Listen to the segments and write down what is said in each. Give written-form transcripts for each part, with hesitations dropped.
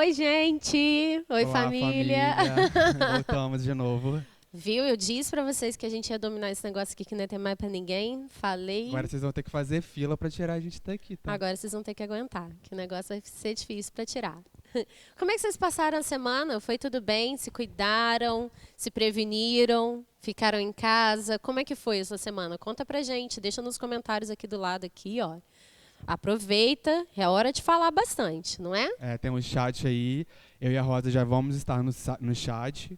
Oi, gente! Oi, Olá, família! família. Voltamos de novo. Viu? Eu disse pra vocês que a gente ia dominar esse negócio aqui que não ia ter mais pra ninguém. Agora Falei. vocês vão ter que fazer fila pra tirar a gente daqui, tá? Agora vocês vão ter que aguentar, que o negócio vai ser difícil pra tirar. Como é que vocês passaram a semana? Foi tudo bem? Se cuidaram? Se preveniram? Ficaram em casa? Como é que foi essa semana? Conta pra gente, deixa nos comentários aqui do lado aqui, ó. Aproveita, é hora de falar bastante, não é? Tem um chat aí. Eu e a Rosa já vamos estar no chat,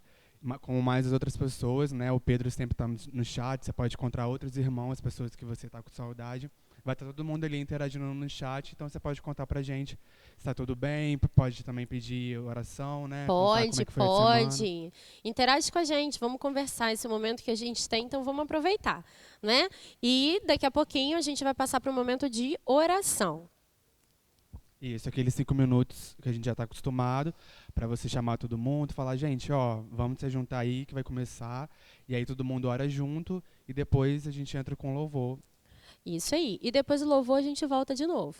com mais as outras pessoas, né? O Pedro sempre está no chat. Você pode encontrar outros irmãos, as pessoas que você está com saudade. Vai estar todo mundo ali interagindo no chat, então você pode contar pra gente se está tudo bem. Pode também pedir oração, né? Contar como Pode, é que foi a semana. pode. Interage com a gente, vamos conversar esse momento que a gente tem, então vamos aproveitar, né? E daqui a pouquinho a gente vai passar para um momento de oração. Isso, aqueles 5 minutos que a gente já está acostumado, para você chamar todo mundo, falar, gente, ó, vamos se juntar aí que vai começar. E aí todo mundo ora junto e depois a gente entra com louvor. Isso aí. E depois do louvor a gente volta de novo.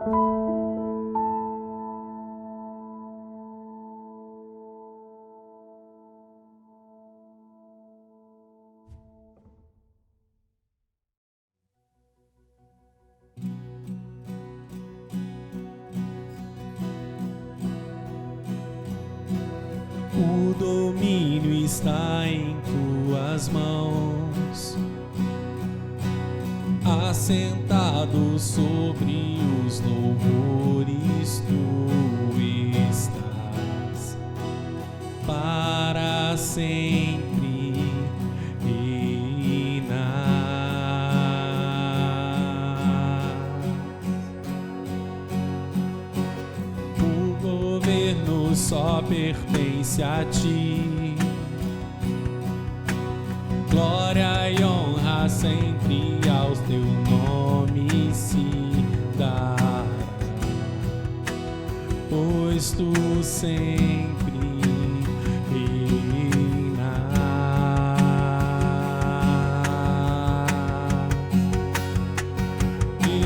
O domínio está em tuas mãos, assentado sobre os louvores tu estás, para sempre reinar. O governo só pertence a ti, glória e honra sempre aos teu nome se dará, pois tu sempre reinas.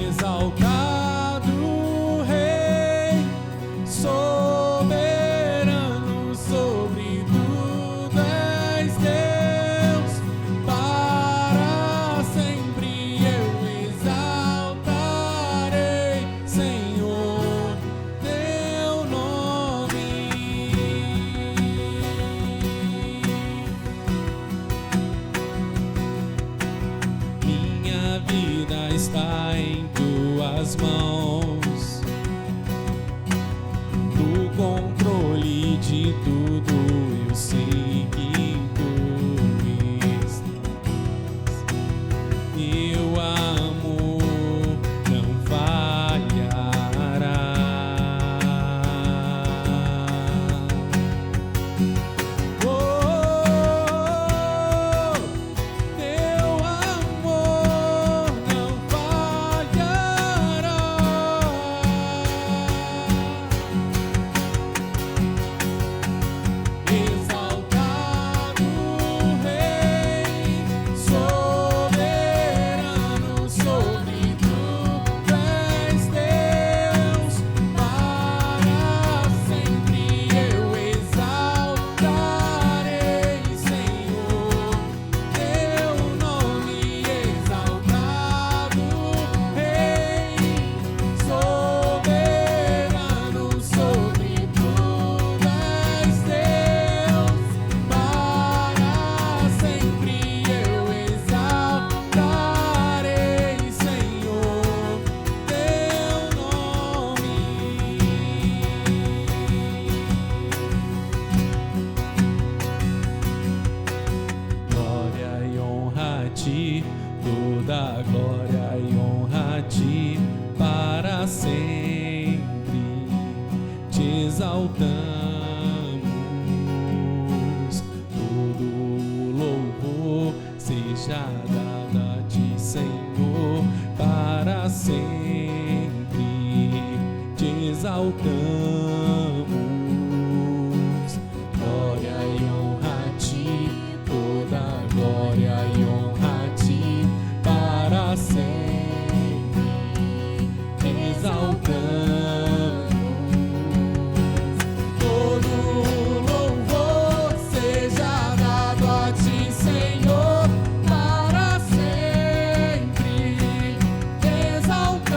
Exaltado Rei, soberano sobre tudo és Deus, para sempre eu exaltarei, Senhor, teu nome. Minha vida está em tuas mãos, no controle de tudo eu sei que tu estás. Teu amor não falhará. Oh, teu amor não falhará. Exaltado Rei, soberano sobre tudo és Deus, para sempre eu exaltarei, Senhor, teu nome. Exaltado Rei, soberano sobre tudo és Deus, para sempre eu exaltarei, Senhor, teu nome. Glória e honra a ti, toda glória e honra a ti, para sempre te exaltamos. Todo louvor seja dado a ti, Senhor, para sempre te exaltamos. Glória e honra a ti, toda glória e honra a ti, para sempre te exaltamos. Todo louvor seja dado a ti, Senhor, para sempre te exaltamos.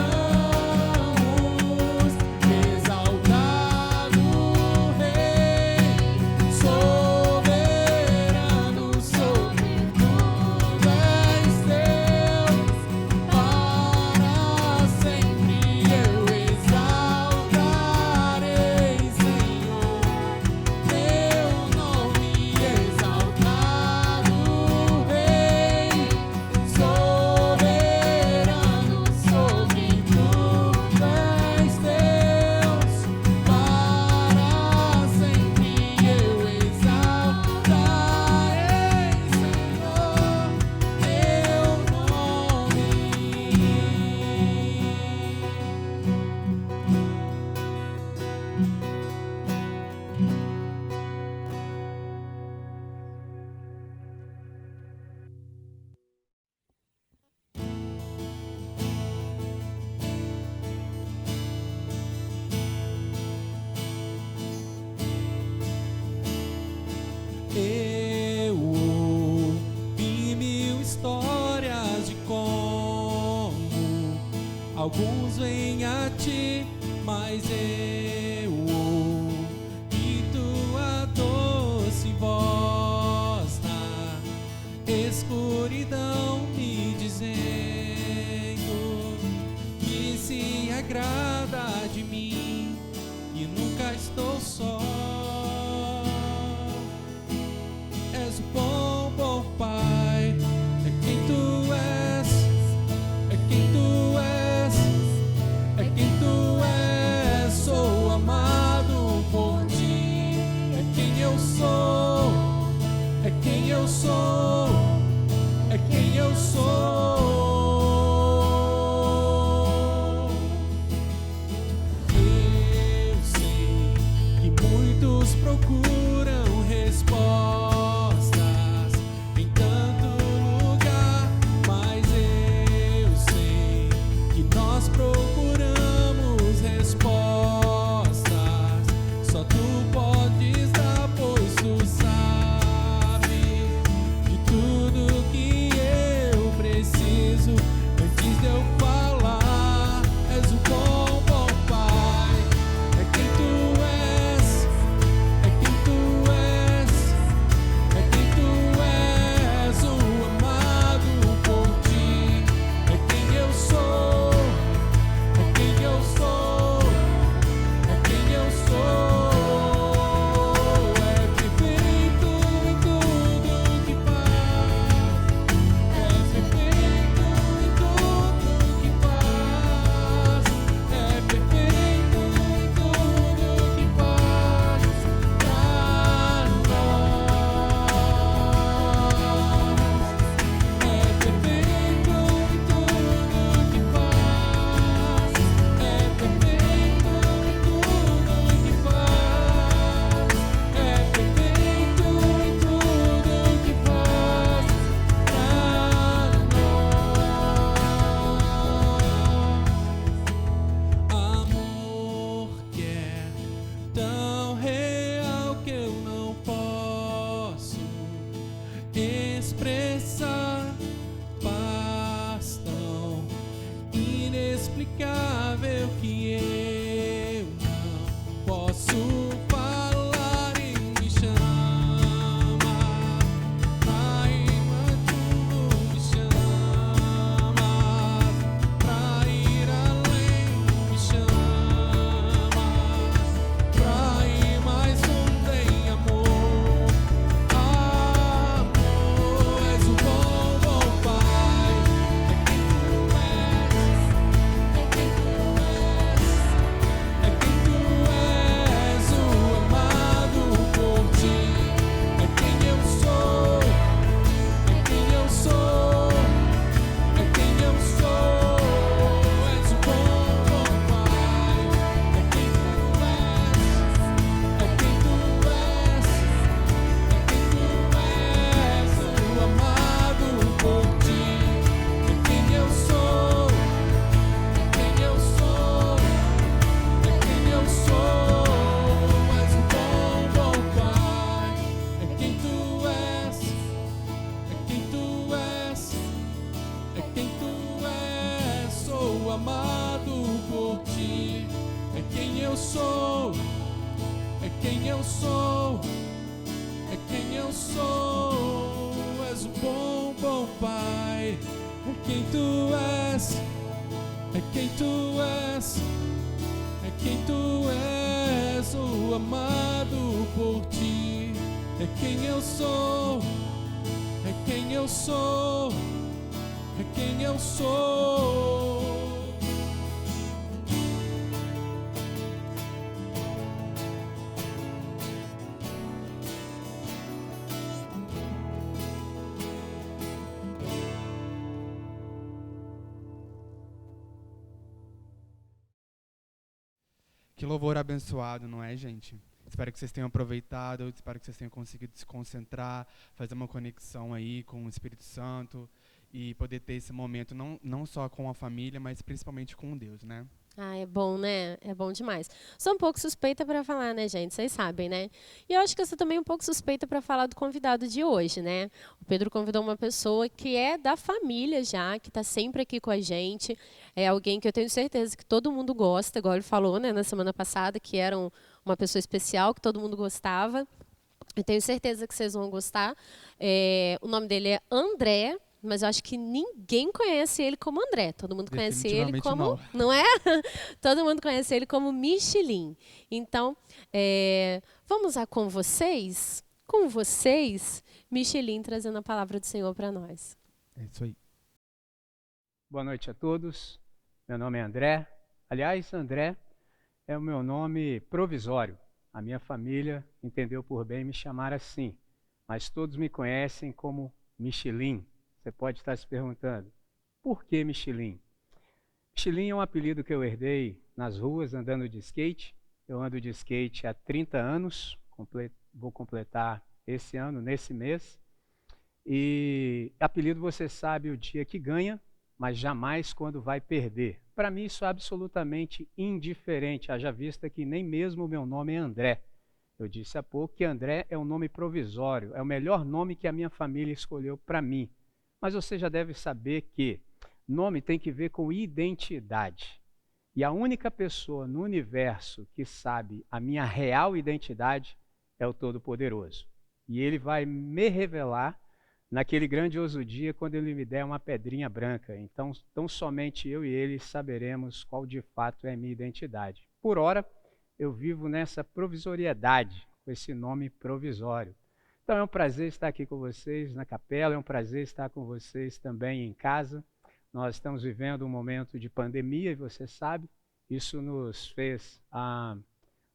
Exaltado sem a ti, mas eu ouvi tua doce voz na escuridão me dizendo que se agrada de mim e nunca estou só. És o bom, bom Pai, é quem tu és, é quem tu és, é quem tu és. Sou amado por ti, é quem eu sou, é quem eu sou, é quem eu sou. Eu sei que muitos procuram respostas em tanto lugar, mas eu sei que nós procuramos respostas. Só tu podes dar, pois tu sabes de tudo que eu preciso antes de eu falar. És o bom, bom Pai, é quem tu és, é quem tu és, é quem tu és. O amado por ti, é quem eu sou, é quem eu sou, é quem eu sou. É perfeito em tudo que faz, é perfeito em tudo que faz, é perfeito em tudo que faz pra nós. É perfeito em tudo que faz, é perfeito em tudo que faz, é perfeito em tudo que faz pra nós. Amor que é tão real que eu não posso expressar, paz tão inexplicável que eu não posso falar e me chama, pra ir tudo me chama, pra ir além me chama, pra ir mais fundo em amor. Amor, és o bom, bom Pai, é quem tu és, é quem tu és, é quem tu és. O amado por ti, é quem eu sou, é quem eu sou, é quem eu sou. És o bom, bom Pai, é quem tu és, é quem tu és, é quem tu és. O amado por ti, é quem eu sou, é quem eu sou, é quem eu sou. És o bom, bom Pai, é quem tu és, é quem tu és, é quem tu és. Sou amado por ti, é quem eu sou, é quem eu sou, é quem eu sou. És o bom, bom Pai, é quem tu és, é quem tu és, é quem tu és. O amado por ti, é quem eu sou, é quem eu sou, é quem eu sou. Que louvor abençoado, não é, gente? Espero que vocês tenham aproveitado, espero que vocês tenham conseguido se concentrar, fazer uma conexão aí com o Espírito Santo e poder ter esse momento não só com a família, mas principalmente com Deus, né? Ah, é bom, né? É bom demais. Sou um pouco suspeita para falar, né, gente? Vocês sabem, né? E eu acho que eu sou também um pouco suspeita para falar do convidado de hoje, né? O Pedro convidou uma pessoa que é da família já, que está sempre aqui com a gente. É alguém que eu tenho certeza que todo mundo gosta, igual ele falou, né, na semana passada, que era uma pessoa especial, que todo mundo gostava. Eu tenho certeza que vocês vão gostar. O nome dele é André, mas eu acho que ninguém conhece ele como André. Todo mundo conhece ele Definitivamente como, não. não é? Todo mundo conhece ele como Michelin. Então, vamos lá com vocês, Michelin trazendo a palavra do Senhor para nós. É isso aí. Boa noite a todos. Meu nome é André. Aliás, André é o meu nome provisório. A minha família entendeu por bem me chamar assim, mas todos me conhecem como Michelin. Você pode estar se perguntando, por que Michelin? Michelin é um apelido que eu herdei nas ruas andando de skate. Eu ando de skate há 30 anos, vou completar esse ano, nesse mês. E apelido você sabe o dia que ganha, mas jamais quando vai perder. Para mim isso é absolutamente indiferente, haja vista que nem mesmo o meu nome é André. Eu disse há pouco que André é um nome provisório, é o melhor nome que a minha família escolheu para mim. Mas você já deve saber que nome tem que ver com identidade. E a única pessoa no universo que sabe a minha real identidade é o Todo-Poderoso. E ele vai me revelar naquele grandioso dia, quando ele me der uma pedrinha branca. Então, tão somente eu e ele saberemos qual de fato é a minha identidade. Por ora, eu vivo nessa provisoriedade, com esse nome provisório. Então, é um prazer estar aqui com vocês na capela, é um prazer estar com vocês também em casa. Nós estamos vivendo um momento de pandemia, e você sabe, isso nos fez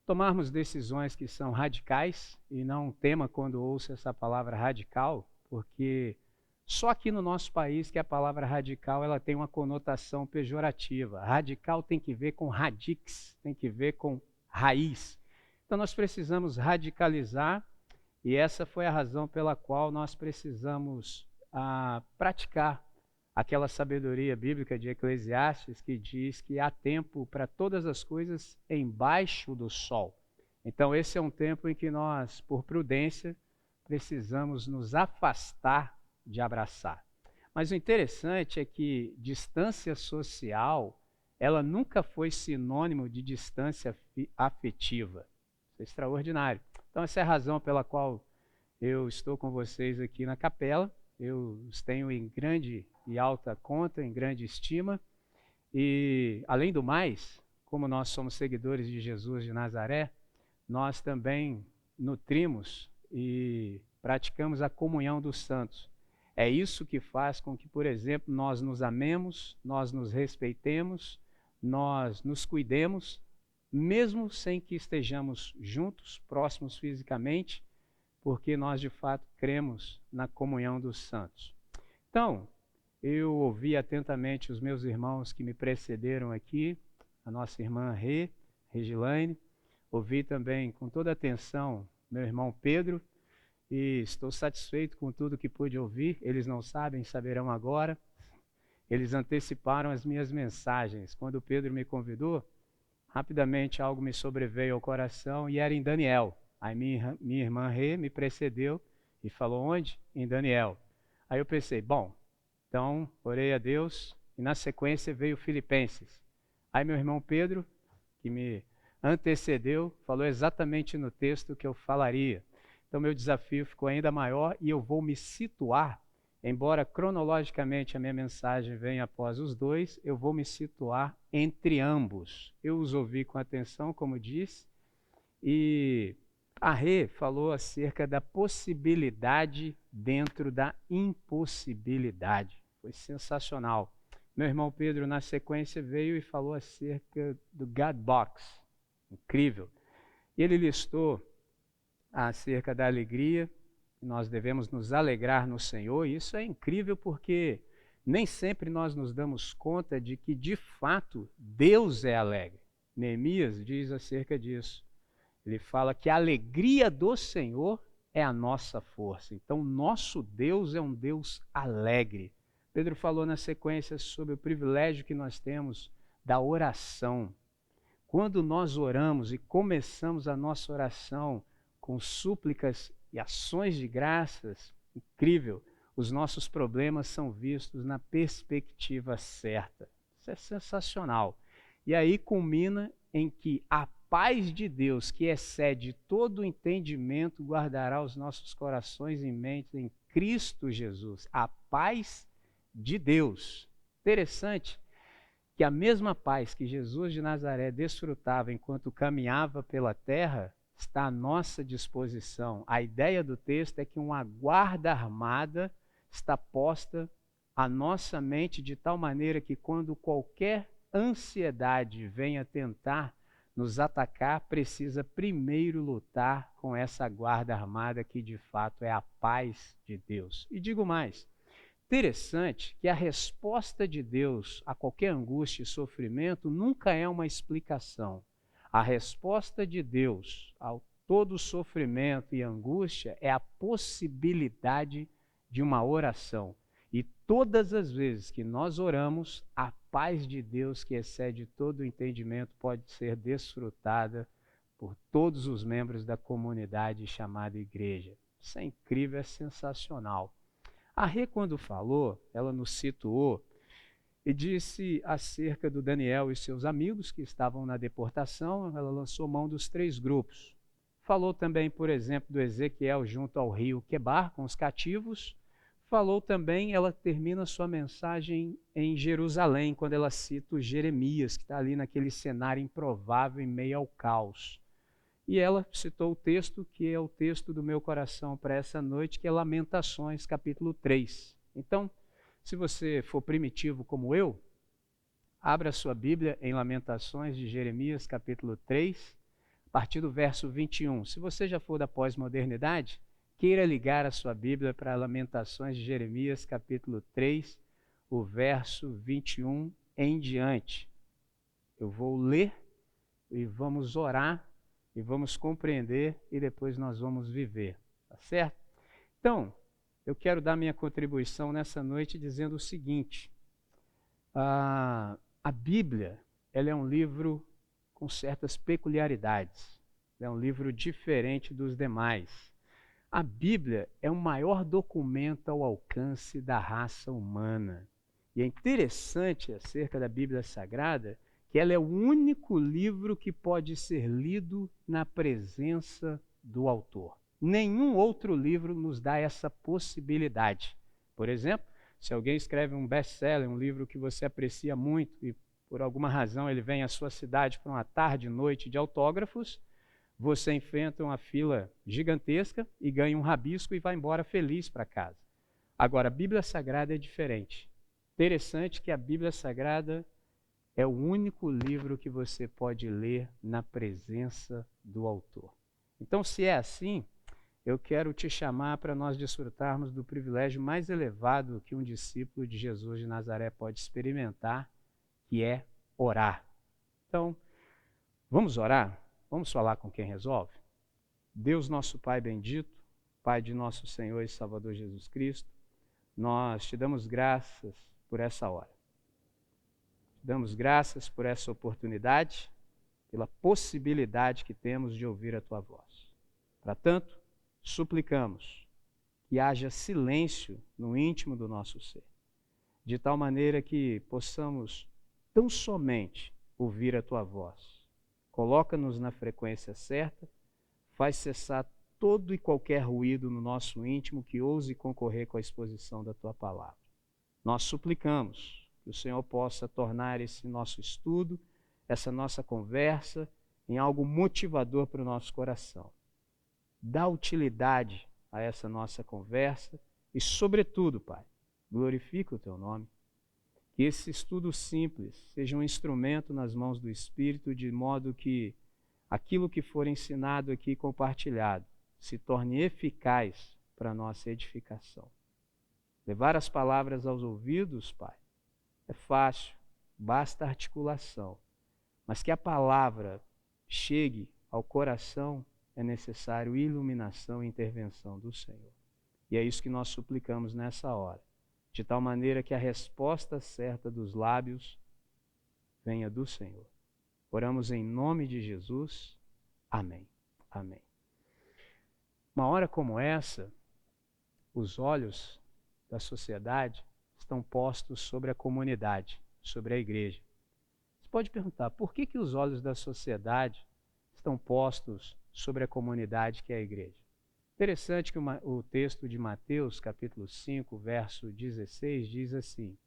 tomarmos decisões que são radicais, e não tema quando ouço essa palavra radical, porque só aqui no nosso país que a palavra radical ela tem uma conotação pejorativa. Radical tem que ver com radix, tem que ver com raiz. Então nós precisamos radicalizar, e essa foi a razão pela qual nós precisamos praticar aquela sabedoria bíblica de Eclesiastes que diz que há tempo para todas as coisas embaixo do sol. Então esse é um tempo em que nós, por prudência, precisamos nos afastar de abraçar. Mas o interessante é que distância social, ela nunca foi sinônimo de distância afetiva. Isso é extraordinário. Então essa é a razão pela qual eu estou com vocês aqui na capela. Eu os tenho em grande e alta conta, em grande estima. E, além do mais, como nós somos seguidores de Jesus de Nazaré, nós também nutrimos e praticamos a comunhão dos santos. É isso que faz com que, por exemplo, nós nos amemos, nós nos respeitemos, nós nos cuidemos, mesmo sem que estejamos juntos, próximos fisicamente, porque nós de fato cremos na comunhão dos santos. Então, eu ouvi atentamente os meus irmãos que me precederam aqui, a nossa irmã Regilaine, ouvi também com toda atenção meu irmão Pedro, e estou satisfeito com tudo que pude ouvir. Eles não sabem, saberão agora. Eles anteciparam as minhas mensagens. Quando o Pedro me convidou, rapidamente algo me sobreveio ao coração e era em Daniel. Aí minha irmã Rê me precedeu e falou onde? Em Daniel. Aí eu pensei, bom, então orei a Deus e na sequência veio Filipenses. Aí meu irmão Pedro, que me antecedeu, falou exatamente no texto que eu falaria. Então meu desafio ficou ainda maior e eu vou me situar, embora cronologicamente a minha mensagem venha após os dois, eu vou me situar entre ambos. Eu os ouvi com atenção, como disse, e a Rê falou acerca da possibilidade dentro da impossibilidade. Foi sensacional. Meu irmão Pedro, na sequência, veio e falou acerca do God Box. Incrível. E ele listou acerca da alegria, nós devemos nos alegrar no Senhor, e isso é incrível porque nem sempre nós nos damos conta de que, de fato, Deus é alegre. Neemias diz acerca disso. Ele fala que a alegria do Senhor é a nossa força. Então, nosso Deus é um Deus alegre. Pedro falou na sequência sobre o privilégio que nós temos da oração. Quando nós oramos e começamos a nossa oração com súplicas e ações de graças, incrível, os nossos problemas são vistos na perspectiva certa. Isso é sensacional. E aí culmina em que a paz de Deus, que excede todo o entendimento, guardará os nossos corações e mentes em Cristo Jesus. A paz de Deus. Interessante que a mesma paz que Jesus de Nazaré desfrutava enquanto caminhava pela terra está à nossa disposição. A ideia do texto é que uma guarda armada está posta à nossa mente de tal maneira que quando qualquer ansiedade venha tentar nos atacar, precisa primeiro lutar com essa guarda armada que de fato é a paz de Deus. E digo mais, interessante que a resposta de Deus a qualquer angústia e sofrimento nunca é uma explicação. A resposta de Deus ao todo sofrimento e angústia é a possibilidade de uma oração. E todas as vezes que nós oramos, a paz de Deus, que excede todo o entendimento, pode ser desfrutada por todos os membros da comunidade chamada igreja. Isso é incrível, é sensacional. A Rê, quando falou, ela nos situou e disse acerca do Daniel e seus amigos que estavam na deportação. Ela lançou mão dos 3 grupos. Falou também, por exemplo, do Ezequiel junto ao rio Quebar, com os cativos. Falou também, ela termina sua mensagem em Jerusalém, quando ela cita o Jeremias, que está ali naquele cenário improvável em meio ao caos. E ela citou o texto, que é o texto do meu coração para essa noite, que é Lamentações, capítulo 3. Então, se você for primitivo como eu, abra sua Bíblia em Lamentações de Jeremias, capítulo 3, a partir do verso 21. Se você já for da pós-modernidade, queira ligar a sua Bíblia para Lamentações de Jeremias, capítulo 3, o verso 21 em diante. Eu vou ler e vamos orar e vamos compreender e depois nós vamos viver, tá certo? Então, eu quero dar minha contribuição nessa noite dizendo o seguinte: a Bíblia, ela é um livro com certas peculiaridades, é um livro diferente dos demais. A Bíblia é o maior documento ao alcance da raça humana. E é interessante acerca da Bíblia Sagrada que ela é o único livro que pode ser lido na presença do autor. Nenhum outro livro nos dá essa possibilidade. Por exemplo, se alguém escreve um best-seller, um livro que você aprecia muito e por alguma razão ele vem à sua cidade para uma tarde, noite de autógrafos, você enfrenta uma fila gigantesca e ganha um rabisco e vai embora feliz para casa. Agora, a Bíblia Sagrada é diferente. Interessante que a Bíblia Sagrada é o único livro que você pode ler na presença do autor. Então, se é assim, eu quero te chamar para nós desfrutarmos do privilégio mais elevado que um discípulo de Jesus de Nazaré pode experimentar, que é orar. Então, vamos orar? Vamos falar com quem resolve? Deus, nosso Pai bendito, Pai de nosso Senhor e Salvador Jesus Cristo, nós te damos graças por essa hora. Te damos graças por essa oportunidade, pela possibilidade que temos de ouvir a Tua voz. Para tanto, suplicamos que haja silêncio no íntimo do nosso ser, de tal maneira que possamos tão somente ouvir a Tua voz. Coloca-nos na frequência certa, faz cessar todo e qualquer ruído no nosso íntimo que ouse concorrer com a exposição da Tua palavra. Nós suplicamos que o Senhor possa tornar esse nosso estudo, essa nossa conversa, em algo motivador para o nosso coração. Dá utilidade a essa nossa conversa e, sobretudo, Pai, glorifica o Teu nome. Que esse estudo simples seja um instrumento nas mãos do Espírito, de modo que aquilo que for ensinado aqui e compartilhado se torne eficaz para a nossa edificação. Levar as palavras aos ouvidos, Pai, é fácil, basta articulação. Mas que a palavra chegue ao coração, é necessário iluminação e intervenção do Senhor. E é isso que nós suplicamos nessa hora, de tal maneira que a resposta certa dos lábios venha do Senhor. Oramos em nome de Jesus. Amém. Amém. Uma hora como essa, os olhos da sociedade estão postos sobre a comunidade, sobre a igreja. Você pode perguntar, por que os olhos da sociedade estão postos sobre a comunidade que é a igreja? Interessante que o texto de Mateus, capítulo 5, verso 16, diz assim: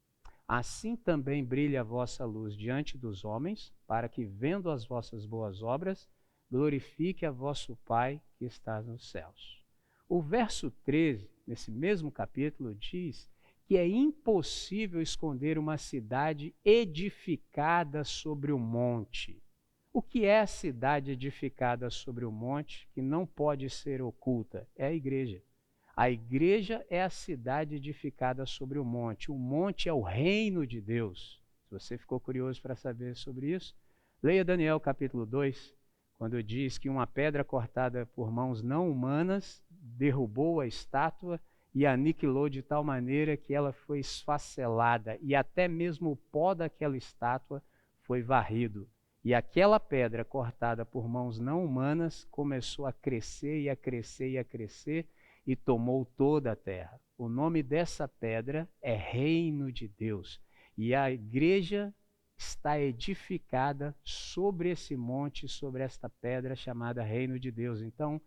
assim também brilha a vossa luz diante dos homens, para que, vendo as vossas boas obras, glorifique a vosso Pai que está nos céus. O verso 13, nesse mesmo capítulo, diz que é impossível esconder uma cidade edificada sobre o monte. O que é a cidade edificada sobre o monte que não pode ser oculta? É a igreja. A igreja é a cidade edificada sobre o monte. O monte é o reino de Deus. Se você ficou curioso para saber sobre isso, leia Daniel capítulo 2, quando diz que uma pedra cortada por mãos não humanas derrubou a estátua e aniquilou de tal maneira que ela foi esfacelada, e até mesmo o pó daquela estátua foi varrido. E aquela pedra cortada por mãos não humanas começou a crescer e a crescer e a crescer e tomou toda a terra. O nome dessa pedra é Reino de Deus. E a igreja está edificada sobre esse monte, sobre esta pedra chamada Reino de Deus. Então,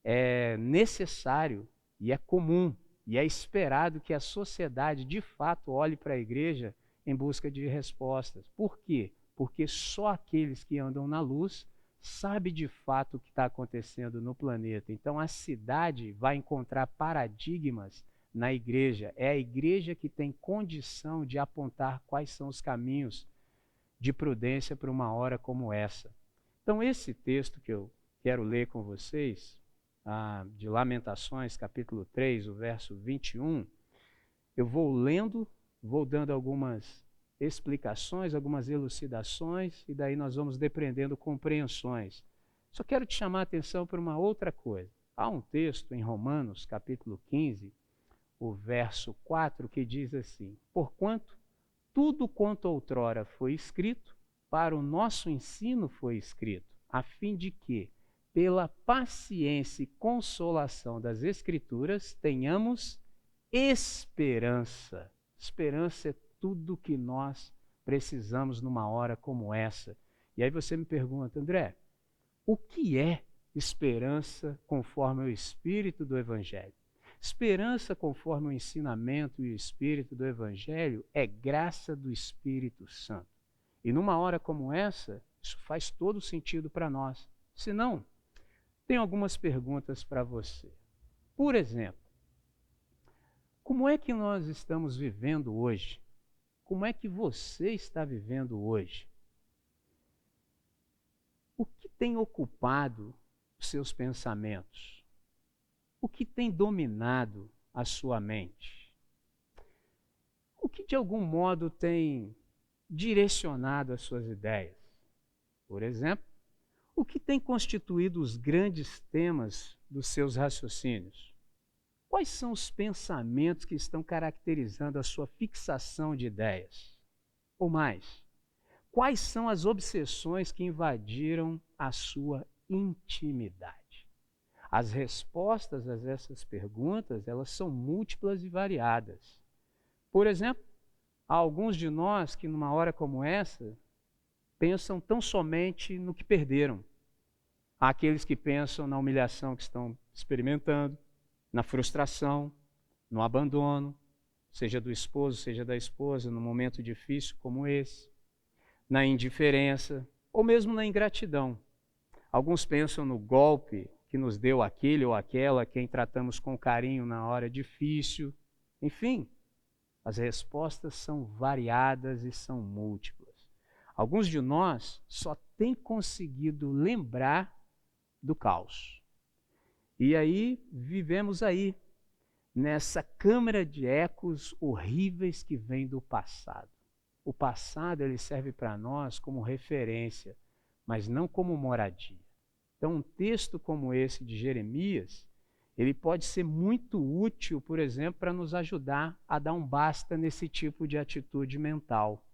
é necessário e é comum e é esperado que a sociedade de fato olhe para a igreja em busca de respostas. Por quê? Porque só aqueles que andam na luz sabem de fato o que está acontecendo no planeta. Então a cidade vai encontrar paradigmas na igreja. É a igreja que tem condição de apontar quais são os caminhos de prudência para uma hora como essa. Então esse texto que eu quero ler com vocês, de Lamentações, capítulo 3, o verso 21, eu vou lendo, vou dando algumas explicações, algumas elucidações, e daí nós vamos depreendendo compreensões. Só quero te chamar a atenção para uma outra coisa. Há um texto em Romanos, capítulo 15, o verso 4, que diz assim: porquanto tudo quanto outrora foi escrito, para o nosso ensino foi escrito, a fim de que, pela paciência e consolação das Escrituras, tenhamos esperança. Esperança é tudo que nós precisamos numa hora como essa. E aí você me pergunta, André, o que é esperança conforme o Espírito do Evangelho? Esperança conforme o ensinamento e o Espírito do Evangelho é graça do Espírito Santo. E numa hora como essa, isso faz todo sentido para nós. Se não, tenho algumas perguntas para você. Por exemplo, como é que nós estamos vivendo hoje? Como é que você está vivendo hoje? O que tem ocupado os seus pensamentos? O que tem dominado a sua mente? O que de algum modo tem direcionado as suas ideias? Por exemplo, o que tem constituído os grandes temas dos seus raciocínios? Quais são os pensamentos que estão caracterizando a sua fixação de ideias? Ou mais, quais são as obsessões que invadiram a sua intimidade? As respostas a essas perguntas, elas são múltiplas e variadas. Por exemplo, há alguns de nós que numa hora como essa pensam tão somente no que perderam. Há aqueles que pensam na humilhação que estão experimentando, na frustração, no abandono, seja do esposo, seja da esposa, num momento difícil como esse, na indiferença ou mesmo na ingratidão. Alguns pensam no golpe que nos deu aquele ou aquela, quem tratamos com carinho na hora difícil. Enfim, as respostas são variadas e são múltiplas. Alguns de nós só têm conseguido lembrar do caos. E aí, vivemos aí, nessa câmara de ecos horríveis que vem do passado. O passado, ele serve para nós como referência, mas não como moradia. Então, um texto como esse de Jeremias, ele pode ser muito útil, por exemplo, para nos ajudar a dar um basta nesse tipo de atitude mental.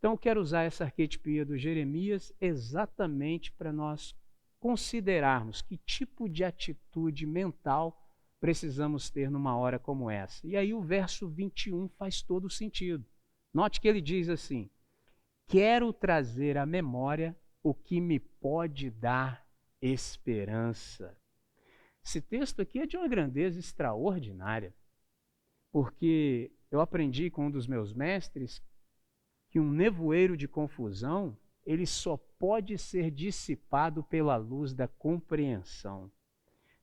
Então, eu quero usar essa arquetipia do Jeremias exatamente para nós considerarmos que tipo de atitude mental precisamos ter numa hora como essa. E aí o verso 21 faz todo sentido. Note que ele diz assim: quero trazer à memória o que me pode dar esperança. Esse texto aqui é de uma grandeza extraordinária, porque eu aprendi com um dos meus mestres que um nevoeiro de confusão, ele só pode ser dissipado pela luz da compreensão.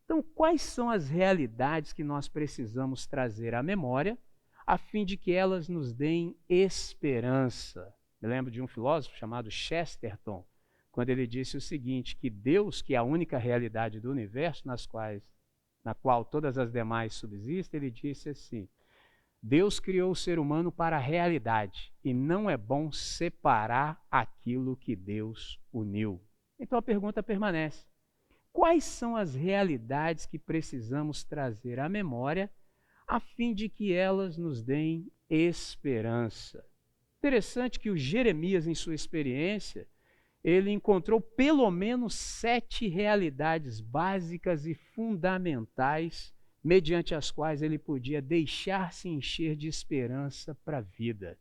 Então, quais são as realidades que nós precisamos trazer à memória, a fim de que elas nos deem esperança? Me lembro de um filósofo chamado Chesterton, quando ele disse o seguinte, que Deus, que é a única realidade do universo na qual todas as demais subsistem, ele disse assim: Deus criou o ser humano para a realidade e não é bom separar aquilo que Deus uniu. Então a pergunta permanece: quais são as realidades que precisamos trazer à memória a fim de que elas nos deem esperança? Interessante que o Jeremias, em sua experiência, ele encontrou pelo menos 7 realidades básicas e fundamentais mediante as quais ele podia deixar-se encher de esperança para a vida.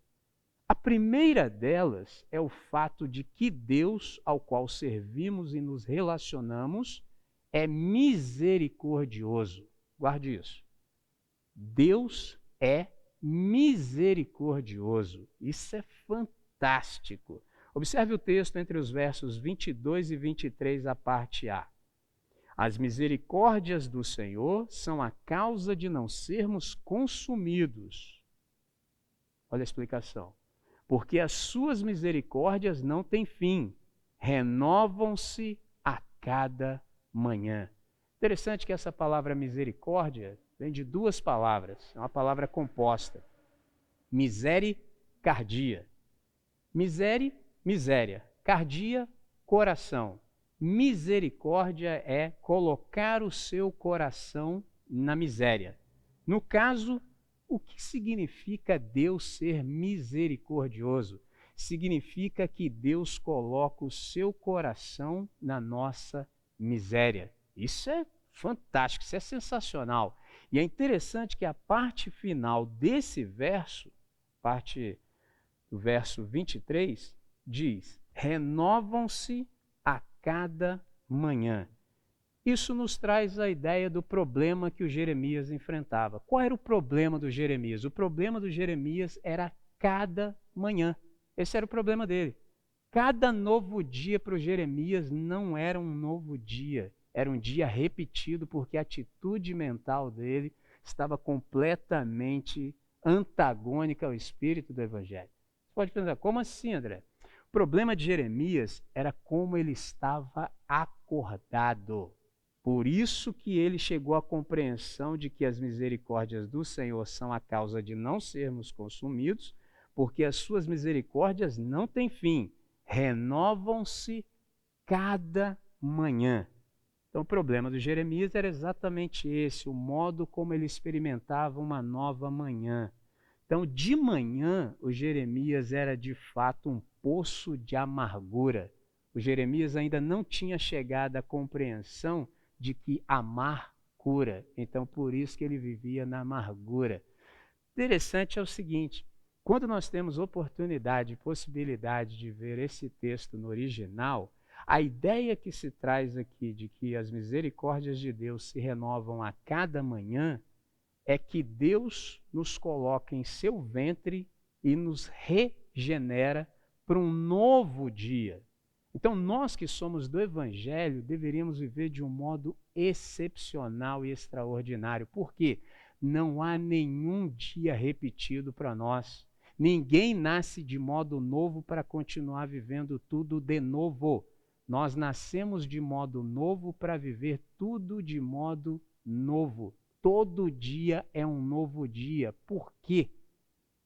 A primeira delas é o fato de que Deus, ao qual servimos e nos relacionamos, é misericordioso. Guarde isso. Deus é misericordioso. Isso é fantástico. Observe o texto entre os versos 22 e 23, a parte A. As misericórdias do Senhor são a causa de não sermos consumidos. Olha a explicação. Porque as suas misericórdias não têm fim, renovam-se a cada manhã. Interessante que essa palavra misericórdia vem de 2 palavras, é uma palavra composta. Misericardia. Miséria. Cardia, coração. Misericórdia é colocar o seu coração na miséria. No caso, o que significa Deus ser misericordioso? Significa que Deus coloca o seu coração na nossa miséria. Isso é fantástico, isso é sensacional. E é interessante que a parte final desse verso, parte do verso 23, diz: renovam-se a cada manhã. Isso nos traz a ideia do problema que o Jeremias enfrentava. Qual era o problema do Jeremias? O problema do Jeremias era cada manhã. Esse era o problema dele. Cada novo dia para o Jeremias não era um novo dia, era um dia repetido, porque a atitude mental dele estava completamente antagônica ao espírito do Evangelho. Você pode pensar, como assim, André? O problema de Jeremias era como ele estava acordado. Por isso que ele chegou à compreensão de que as misericórdias do Senhor são a causa de não sermos consumidos, porque as suas misericórdias não têm fim, renovam-se cada manhã. Então o problema do Jeremias era exatamente esse, o modo como ele experimentava uma nova manhã. Então, de manhã, o Jeremias era de fato um poço de amargura. O Jeremias ainda não tinha chegado à compreensão de que amar cura. Então, por isso que ele vivia na amargura. Interessante é o seguinte, quando nós temos oportunidade e possibilidade de ver esse texto no original, a ideia que se traz aqui de que as misericórdias de Deus se renovam a cada manhã é que Deus nos coloca em seu ventre e nos regenera para um novo dia. Então, nós que somos do Evangelho deveríamos viver de um modo excepcional e extraordinário. Por quê? Não há nenhum dia repetido para nós. Ninguém nasce de modo novo para continuar vivendo tudo de novo. Nós nascemos de modo novo para viver tudo de modo novo. Todo dia é um novo dia. Por quê?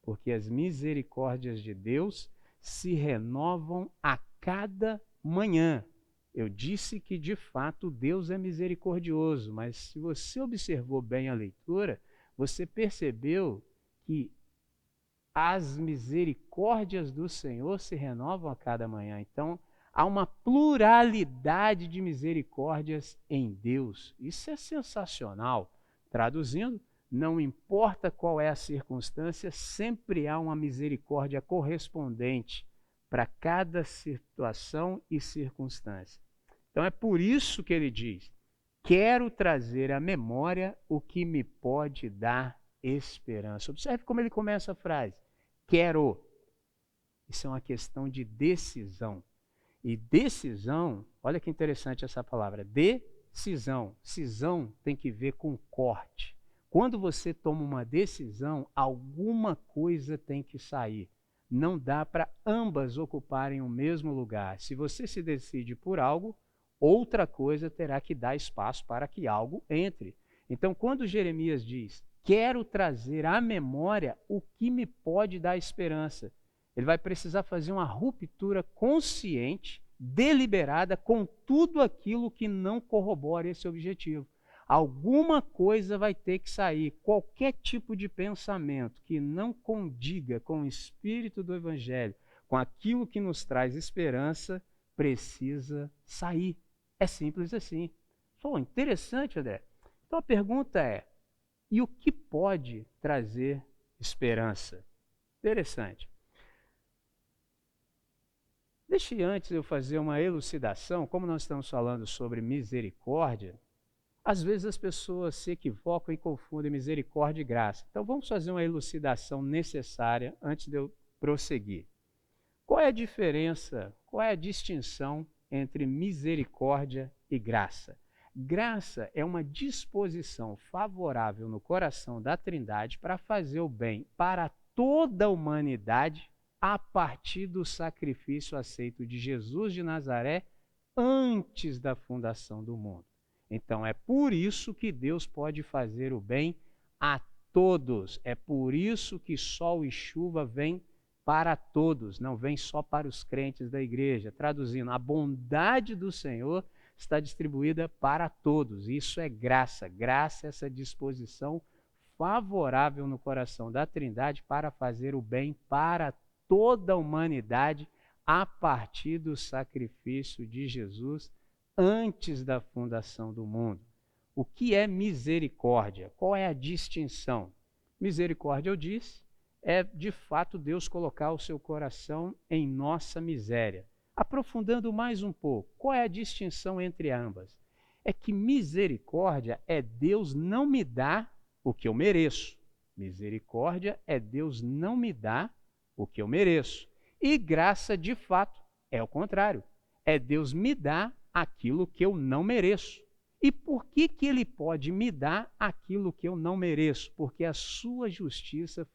Porque as misericórdias de Deus se renovam a cada manhã. Eu disse que, de fato, Deus é misericordioso, mas se você observou bem a leitura, você percebeu que as misericórdias do Senhor se renovam a cada manhã. Então, há uma pluralidade de misericórdias em Deus. Isso é sensacional. Traduzindo, não importa qual é a circunstância, sempre há uma misericórdia correspondente para cada situação e circunstância. Então é por isso que ele diz: quero trazer à memória o que me pode dar esperança. Observe como ele começa a frase: quero. Isso é uma questão de decisão. E decisão, olha que interessante essa palavra, decisão. Cisão tem que ver com corte. Quando você toma uma decisão, alguma coisa tem que sair. Não dá para ambas ocuparem o mesmo lugar. Se você se decide por algo, outra coisa terá que dar espaço para que algo entre. Então, quando Jeremias diz: quero trazer à memória o que me pode dar esperança, ele vai precisar fazer uma ruptura consciente, deliberada, com tudo aquilo que não corrobora esse objetivo. Alguma coisa vai ter que sair. Qualquer tipo de pensamento que não condiga com o espírito do Evangelho, com aquilo que nos traz esperança, precisa sair. É simples assim. Pô, interessante, André. Então a pergunta é: e o que pode trazer esperança? Interessante. Deixe antes eu fazer uma elucidação. Como nós estamos falando sobre misericórdia, às vezes as pessoas se equivocam e confundem misericórdia e graça. Então vamos fazer uma elucidação necessária antes de eu prosseguir. Qual é a diferença, qual é a distinção entre misericórdia e graça? Graça é uma disposição favorável no coração da Trindade para fazer o bem para toda a humanidade a partir do sacrifício aceito de Jesus de Nazaré antes da fundação do mundo. Então é por isso que Deus pode fazer o bem a todos. É por isso que sol e chuva vêm para todos, não vem só para os crentes da igreja. Traduzindo, a bondade do Senhor está distribuída para todos. Isso é graça. Graça é essa disposição favorável no coração da Trindade para fazer o bem para toda a humanidade a partir do sacrifício de Jesus antes da fundação do mundo. O que é misericórdia? Qual é a distinção? Misericórdia, eu disse, é de fato Deus colocar o seu coração em nossa miséria. Aprofundando mais um pouco, qual é a distinção entre ambas? É que misericórdia é Deus não me dar o que eu mereço. Misericórdia é Deus não me dar o que eu mereço. E graça, de fato, é o contrário. É Deus me dar aquilo que eu não mereço. E por que Ele pode me dar aquilo que eu não mereço? Porque a sua justiça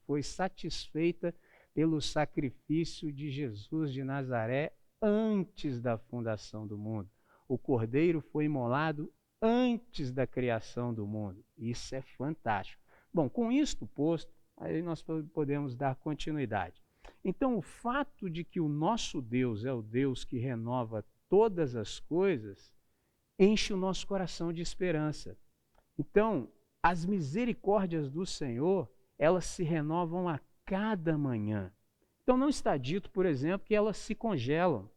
foi satisfeita pelo sacrifício de Jesus de Nazaré antes da fundação do mundo. O Cordeiro foi imolado antes da criação do mundo. Isso é fantástico. Bom, com isto posto, aí nós podemos dar continuidade. Então, o fato de que o nosso Deus é o Deus que renova todas as coisas enche o nosso coração de esperança. Então, as misericórdias do Senhor, elas se renovam a cada manhã. Então, não está dito, por exemplo, que elas se congelam.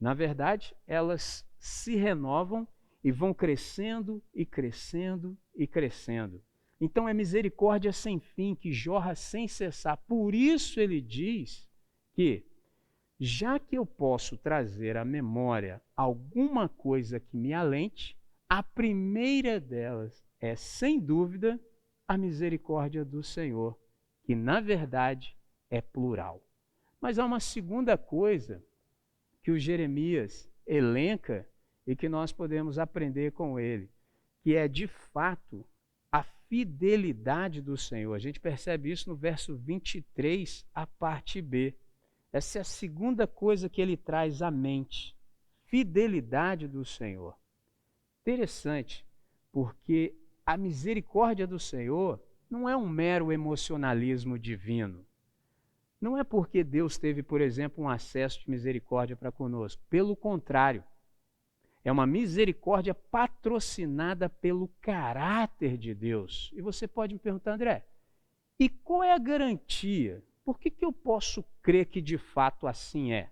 Na verdade, elas se renovam e vão crescendo e crescendo e crescendo. Então, é misericórdia sem fim, que jorra sem cessar. Por isso ele diz que, já que eu posso trazer à memória alguma coisa que me alente, a primeira delas é, sem dúvida, a misericórdia do Senhor, que, na verdade, é plural. Mas há uma segunda coisa que o Jeremias elenca e que nós podemos aprender com ele, que é, de fato, a fidelidade do Senhor. A gente percebe isso no verso 23, a parte B. Essa é a segunda coisa que ele traz à mente. Fidelidade do Senhor. Interessante, porque a misericórdia do Senhor não é um mero emocionalismo divino. Não é porque Deus teve, por exemplo, um acesso de misericórdia para conosco. Pelo contrário, é uma misericórdia patrocinada pelo caráter de Deus. E você pode me perguntar, André, E qual é a garantia? Por que eu posso crer que de fato assim é?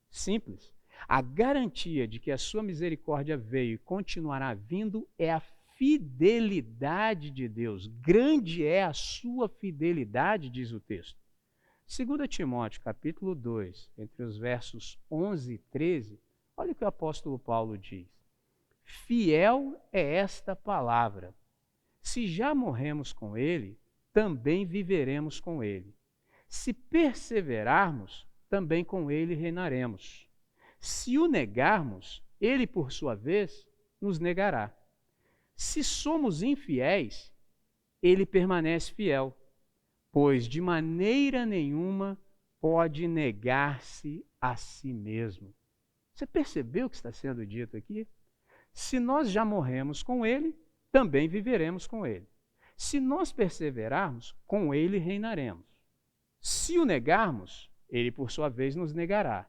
Simples. A garantia de que a sua misericórdia veio e continuará vindo é a fidelidade de Deus. Grande é a sua fidelidade, diz o texto. 2 Timóteo, capítulo 2, entre os versos 11 e 13, olha o que o apóstolo Paulo diz. Fiel é esta palavra. Se já morremos com ele, também viveremos com ele. Se perseverarmos, também com ele reinaremos. Se o negarmos, ele, por sua vez, nos negará. Se somos infiéis, ele permanece fiel, pois de maneira nenhuma pode negar-se a si mesmo. Você percebeu o que está sendo dito aqui? Se nós já morremos com ele, também viveremos com ele. Se nós perseverarmos, com ele reinaremos. Se o negarmos, ele por sua vez nos negará.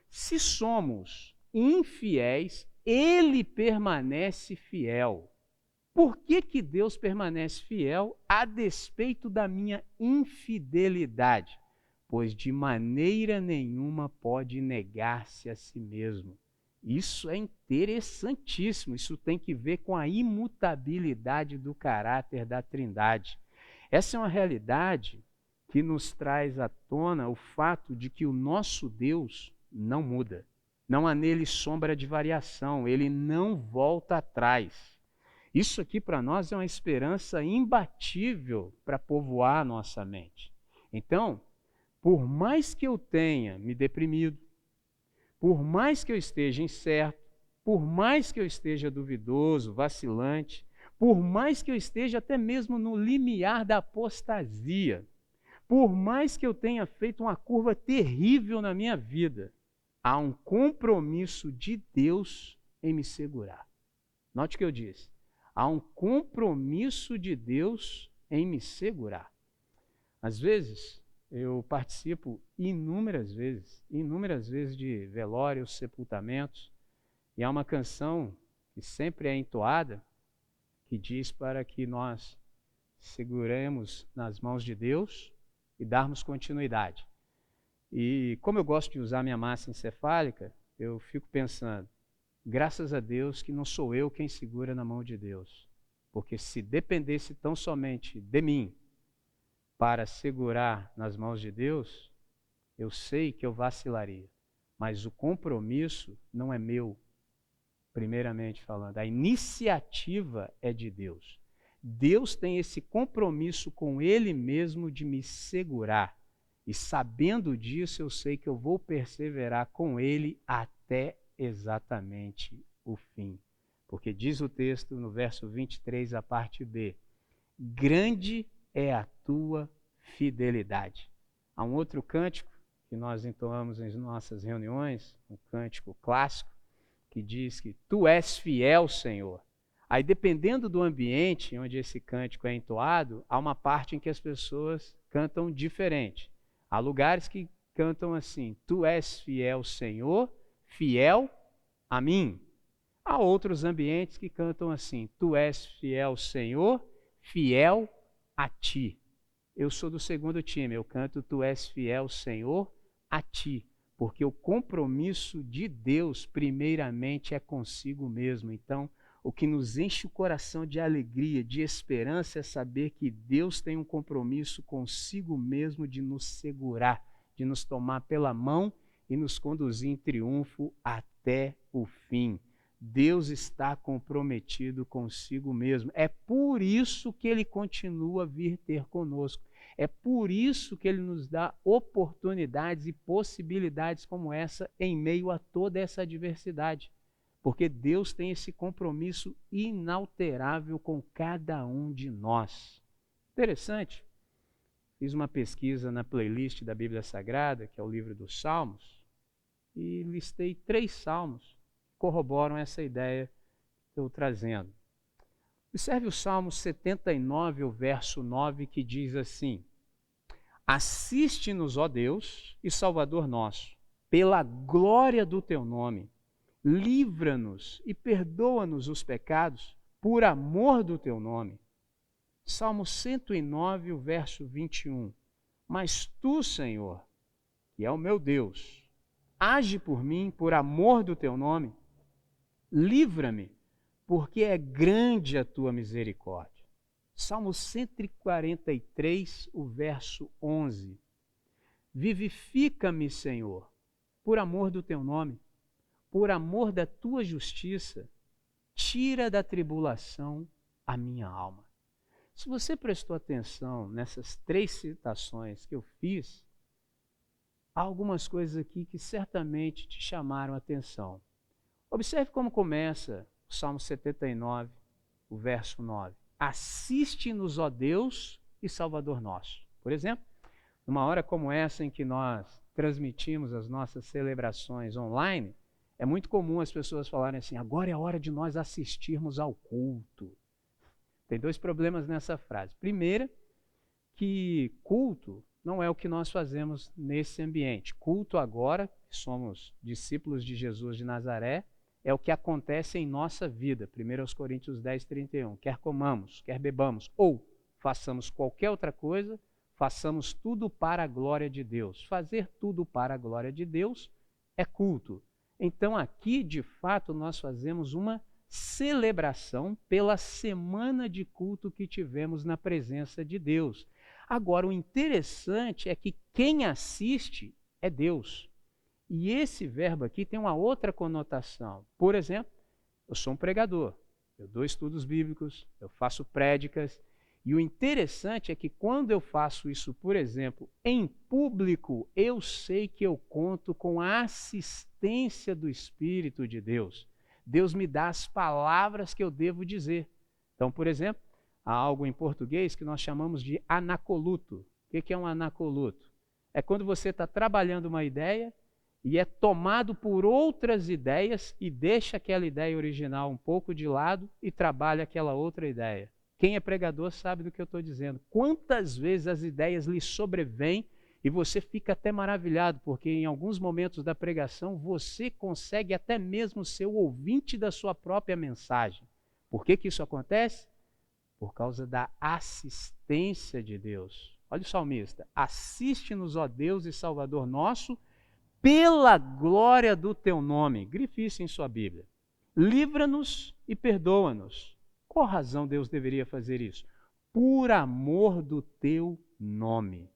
Se somos infiéis, ele permanece fiel. Por que Deus permanece fiel a despeito da minha infidelidade? Pois de maneira nenhuma pode negar-se a si mesmo. Isso é interessantíssimo, isso tem que ver com a imutabilidade do caráter da Trindade. Essa é uma realidade que nos traz à tona o fato de que o nosso Deus não muda. Não há nele sombra de variação, ele não volta atrás. Isso aqui para nós é uma esperança imbatível para povoar a nossa mente. Então, por mais que eu tenha me deprimido, por mais que eu esteja incerto, por mais que eu esteja duvidoso, vacilante, por mais que eu esteja até mesmo no limiar da apostasia, por mais que eu tenha feito uma curva terrível na minha vida, há um compromisso de Deus em me segurar. Note o que eu disse. Há um compromisso de Deus em me segurar. Às vezes, eu participo inúmeras vezes de velórios, sepultamentos, e há uma canção que sempre é entoada, que diz para que nós seguremos nas mãos de Deus e darmos continuidade. E como eu gosto de usar minha massa encefálica, eu fico pensando, graças a Deus que não sou eu quem segura na mão de Deus, porque se dependesse tão somente de mim, para segurar nas mãos de Deus, eu sei que eu vacilaria. Mas o compromisso não é meu, primeiramente falando. A iniciativa é de Deus. Deus tem esse compromisso com Ele mesmo de me segurar. E sabendo disso, eu sei que eu vou perseverar com Ele até exatamente o fim. Porque diz o texto no verso 23, a parte B, grande é a tua fidelidade. Há um outro cântico que nós entoamos em nossas reuniões, um cântico clássico, que diz que tu és fiel, Senhor. Aí, dependendo do ambiente onde esse cântico é entoado, há uma parte em que as pessoas cantam diferente. Há lugares que cantam assim, tu és fiel, Senhor, fiel a mim. Há outros ambientes que cantam assim, tu és fiel, Senhor, fiel a ti. Eu sou do segundo time, eu canto tu és fiel, Senhor, a ti. Porque o compromisso de Deus, primeiramente, é consigo mesmo. Então, o que nos enche o coração de alegria, de esperança, é saber que Deus tem um compromisso consigo mesmo de nos segurar, de nos tomar pela mão e nos conduzir em triunfo até o fim. Deus está comprometido consigo mesmo. É por isso que Ele continua a vir ter conosco. É por isso que Ele nos dá oportunidades e possibilidades como essa em meio a toda essa adversidade. Porque Deus tem esse compromisso inalterável com cada um de nós. Interessante. Fiz uma pesquisa na playlist da Bíblia Sagrada, que é o livro dos Salmos, e listei 3 salmos que corroboram essa ideia que estou trazendo. Observe o Salmo 79, o verso 9, que diz assim: assiste-nos, ó Deus e Salvador nosso, pela glória do teu nome, livra-nos e perdoa-nos os pecados por amor do teu nome. Salmo 109, o verso 21. Mas tu, Senhor, que é o meu Deus, age por mim por amor do teu nome. Livra-me, porque é grande a tua misericórdia. Salmo 143, o verso 11. Vivifica-me, Senhor, por amor do teu nome, por amor da tua justiça, tira da tribulação a minha alma. Se você prestou atenção nessas 3 citações que eu fiz, há algumas coisas aqui que certamente te chamaram a atenção. Observe como começa o Salmo 79, o verso 9. Assiste-nos, ó Deus e Salvador nosso. Por exemplo, numa hora como essa em que nós transmitimos as nossas celebrações online, é muito comum as pessoas falarem assim, agora é a hora de nós assistirmos ao culto. Tem 2 problemas nessa frase. Primeiro, que culto não é o que nós fazemos nesse ambiente. Culto agora, que somos discípulos de Jesus de Nazaré, é o que acontece em nossa vida. 1 Coríntios 10, 31. Quer comamos, quer bebamos, ou façamos qualquer outra coisa, façamos tudo para a glória de Deus. Fazer tudo para a glória de Deus é culto. Então aqui, de fato, nós fazemos uma celebração pela semana de culto que tivemos na presença de Deus. Agora, o interessante é que quem assiste é Deus. E esse verbo aqui tem uma outra conotação. Por exemplo, eu sou um pregador, eu dou estudos bíblicos, eu faço prédicas, e o interessante é que quando eu faço isso, por exemplo, em público, eu sei que eu conto com a assistência do Espírito de Deus. Deus me dá as palavras que eu devo dizer. Então, por exemplo, há algo em português que nós chamamos de anacoluto. O que é um anacoluto? É quando você está trabalhando uma ideia e é tomado por outras ideias e deixa aquela ideia original um pouco de lado e trabalha aquela outra ideia. Quem é pregador sabe do que eu estou dizendo. Quantas vezes as ideias lhe sobrevêm e você fica até maravilhado, porque em alguns momentos da pregação você consegue até mesmo ser o ouvinte da sua própria mensagem. Por que isso acontece? Por causa da assistência de Deus. Olha o salmista. Assiste-nos, ó Deus e Salvador nosso, pela glória do teu nome. Grife isso em sua Bíblia. Livra-nos e perdoa-nos. Qual razão Deus deveria fazer isso? Por amor do teu nome.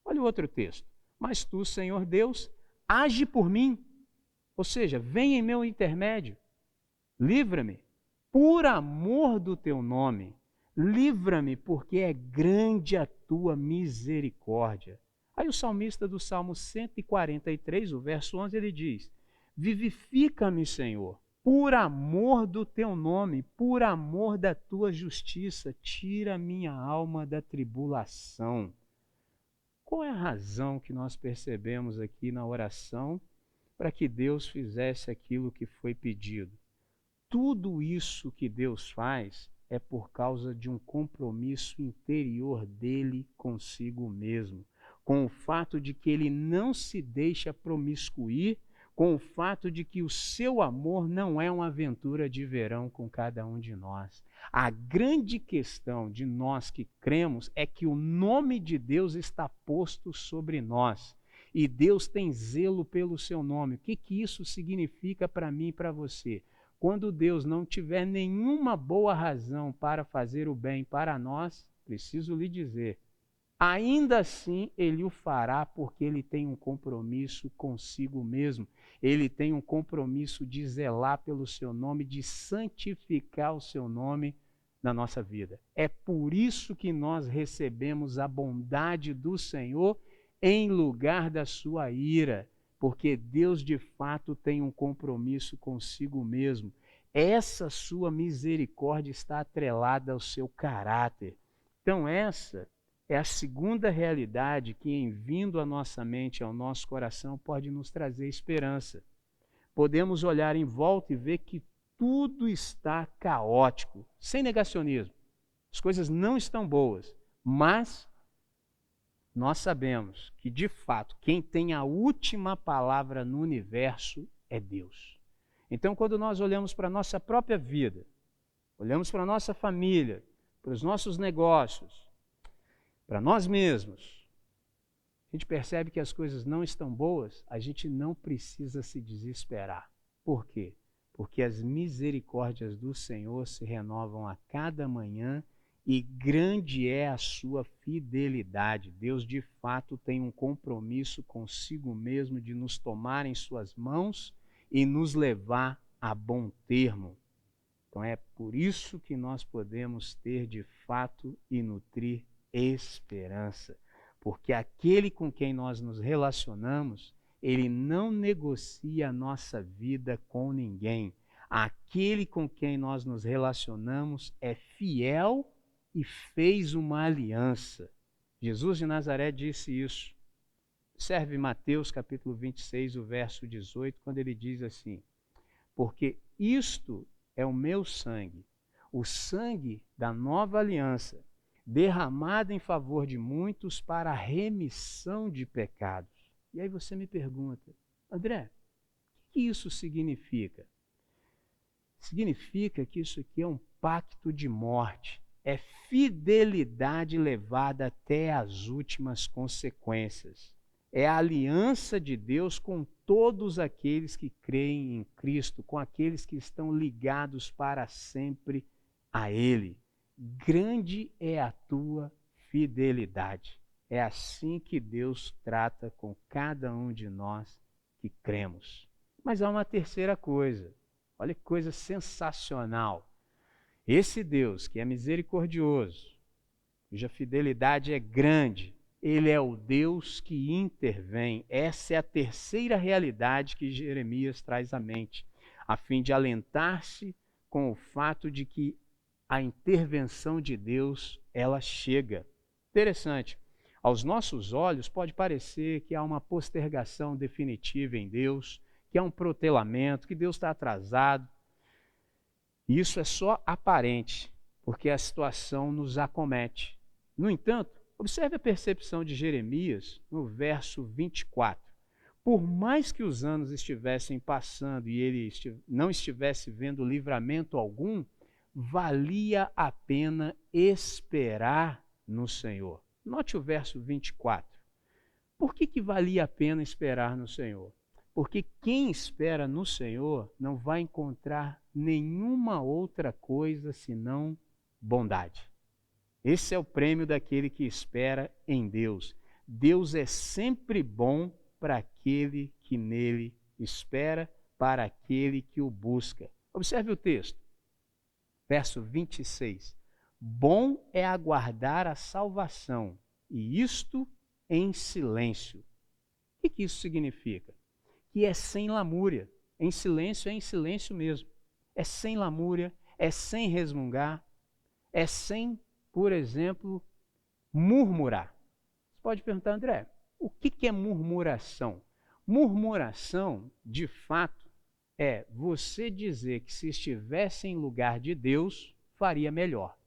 Olha o outro texto. Mas tu, Senhor Deus, age por mim. Ou seja, vem em meu intermédio. Livra-me por amor do teu nome. Livra-me porque é grande a tua misericórdia. Aí o salmista do Salmo 143, o verso 11, ele diz: vivifica-me, Senhor, por amor do teu nome, por amor da tua justiça, tira minha alma da tribulação. Qual é a razão que nós percebemos aqui na oração para que Deus fizesse aquilo que foi pedido? Tudo isso que Deus faz é por causa de um compromisso interior dele consigo mesmo, com o fato de que ele não se deixa promiscuir, com o fato de que o seu amor não é uma aventura de verão com cada um de nós. A grande questão de nós que cremos é que o nome de Deus está posto sobre nós. E Deus tem zelo pelo seu nome. O que isso significa para mim e para você? Quando Deus não tiver nenhuma boa razão para fazer o bem para nós, preciso lhe dizer, ainda assim Ele o fará porque Ele tem um compromisso consigo mesmo. Ele tem um compromisso de zelar pelo seu nome, de santificar o seu nome na nossa vida. É por isso que nós recebemos a bondade do Senhor em lugar da sua ira, porque Deus de fato tem um compromisso consigo mesmo. Essa sua misericórdia está atrelada ao seu caráter. Então essa é a segunda realidade que, em vindo à nossa mente, ao nosso coração, pode nos trazer esperança. Podemos olhar em volta e ver que tudo está caótico, sem negacionismo. As coisas não estão boas, mas nós sabemos que, de fato, quem tem a última palavra no universo é Deus. Então, quando nós olhamos para a nossa própria vida, olhamos para a nossa família, para os nossos negócios, para nós mesmos, a gente percebe que as coisas não estão boas, a gente não precisa se desesperar. Por quê? Porque as misericórdias do Senhor se renovam a cada manhã e grande é a sua fidelidade. Deus, de fato, tem um compromisso consigo mesmo de nos tomar em suas mãos e nos levar a bom termo. Então é por isso que nós podemos ter, de fato, e nutrir esperança. Porque aquele com quem nós nos relacionamos, ele não negocia a nossa vida com ninguém. Aquele com quem nós nos relacionamos é fiel e fez uma aliança. Jesus de Nazaré disse isso. Observe Mateus capítulo 26, o verso 18, quando ele diz assim: porque isto é o meu sangue, o sangue da nova aliança, derramado em favor de muitos para a remissão de pecados. E aí você me pergunta, André, o que isso significa? Significa que isso aqui é um pacto de morte, é fidelidade levada até as últimas consequências. É a aliança de Deus com todos aqueles que creem em Cristo, com aqueles que estão ligados para sempre a Ele. Grande é a tua fidelidade. É assim que Deus trata com cada um de nós que cremos. Mas há uma terceira coisa. Olha que coisa sensacional. Esse Deus que é misericordioso, cuja fidelidade é grande, ele é o Deus que intervém. Essa é a terceira realidade que Jeremias traz à mente, a fim de alentar-se com o fato de que a intervenção de Deus, ela chega. Interessante. Aos nossos olhos pode parecer que há uma postergação definitiva em Deus, que há um protelamento, que Deus está atrasado. Isso é só aparente, porque a situação nos acomete. No entanto, observe a percepção de Jeremias no verso 24. Por mais que os anos estivessem passando e ele não estivesse vendo livramento algum, valia a pena esperar no Senhor. Note o verso 24. Por que valia a pena esperar no Senhor? Porque quem espera no Senhor não vai encontrar nenhuma outra coisa senão bondade. Esse é o prêmio daquele que espera em Deus. Deus é sempre bom para aquele que nele espera, para aquele que o busca. Observe o texto, verso 26. Bom é aguardar a salvação, e isto em silêncio. O que isso significa? Que é sem lamúria. Em silêncio mesmo. É sem lamúria, é sem resmungar, é sem, por exemplo, murmurar. Você pode perguntar, André, o que é murmuração? Murmuração, de fato, é você dizer que se estivesse em lugar de Deus, faria melhor.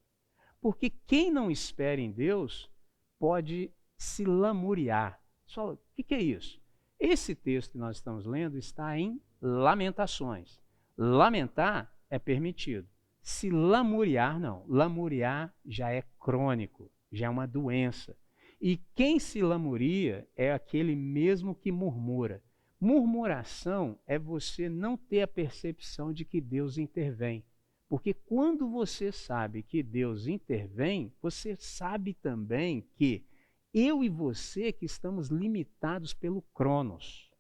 Porque quem não espera em Deus pode se lamuriar. Só, o que é isso? Esse texto que nós estamos lendo está em Lamentações. Lamentar é permitido. Se lamuriar, não. Lamuriar já é crônico, já é uma doença. E quem se lamuria é aquele mesmo que murmura. Murmuração é você não ter a percepção de que Deus intervém. Porque quando você sabe que Deus intervém, você sabe também que eu e você que estamos limitados pelo Cronos,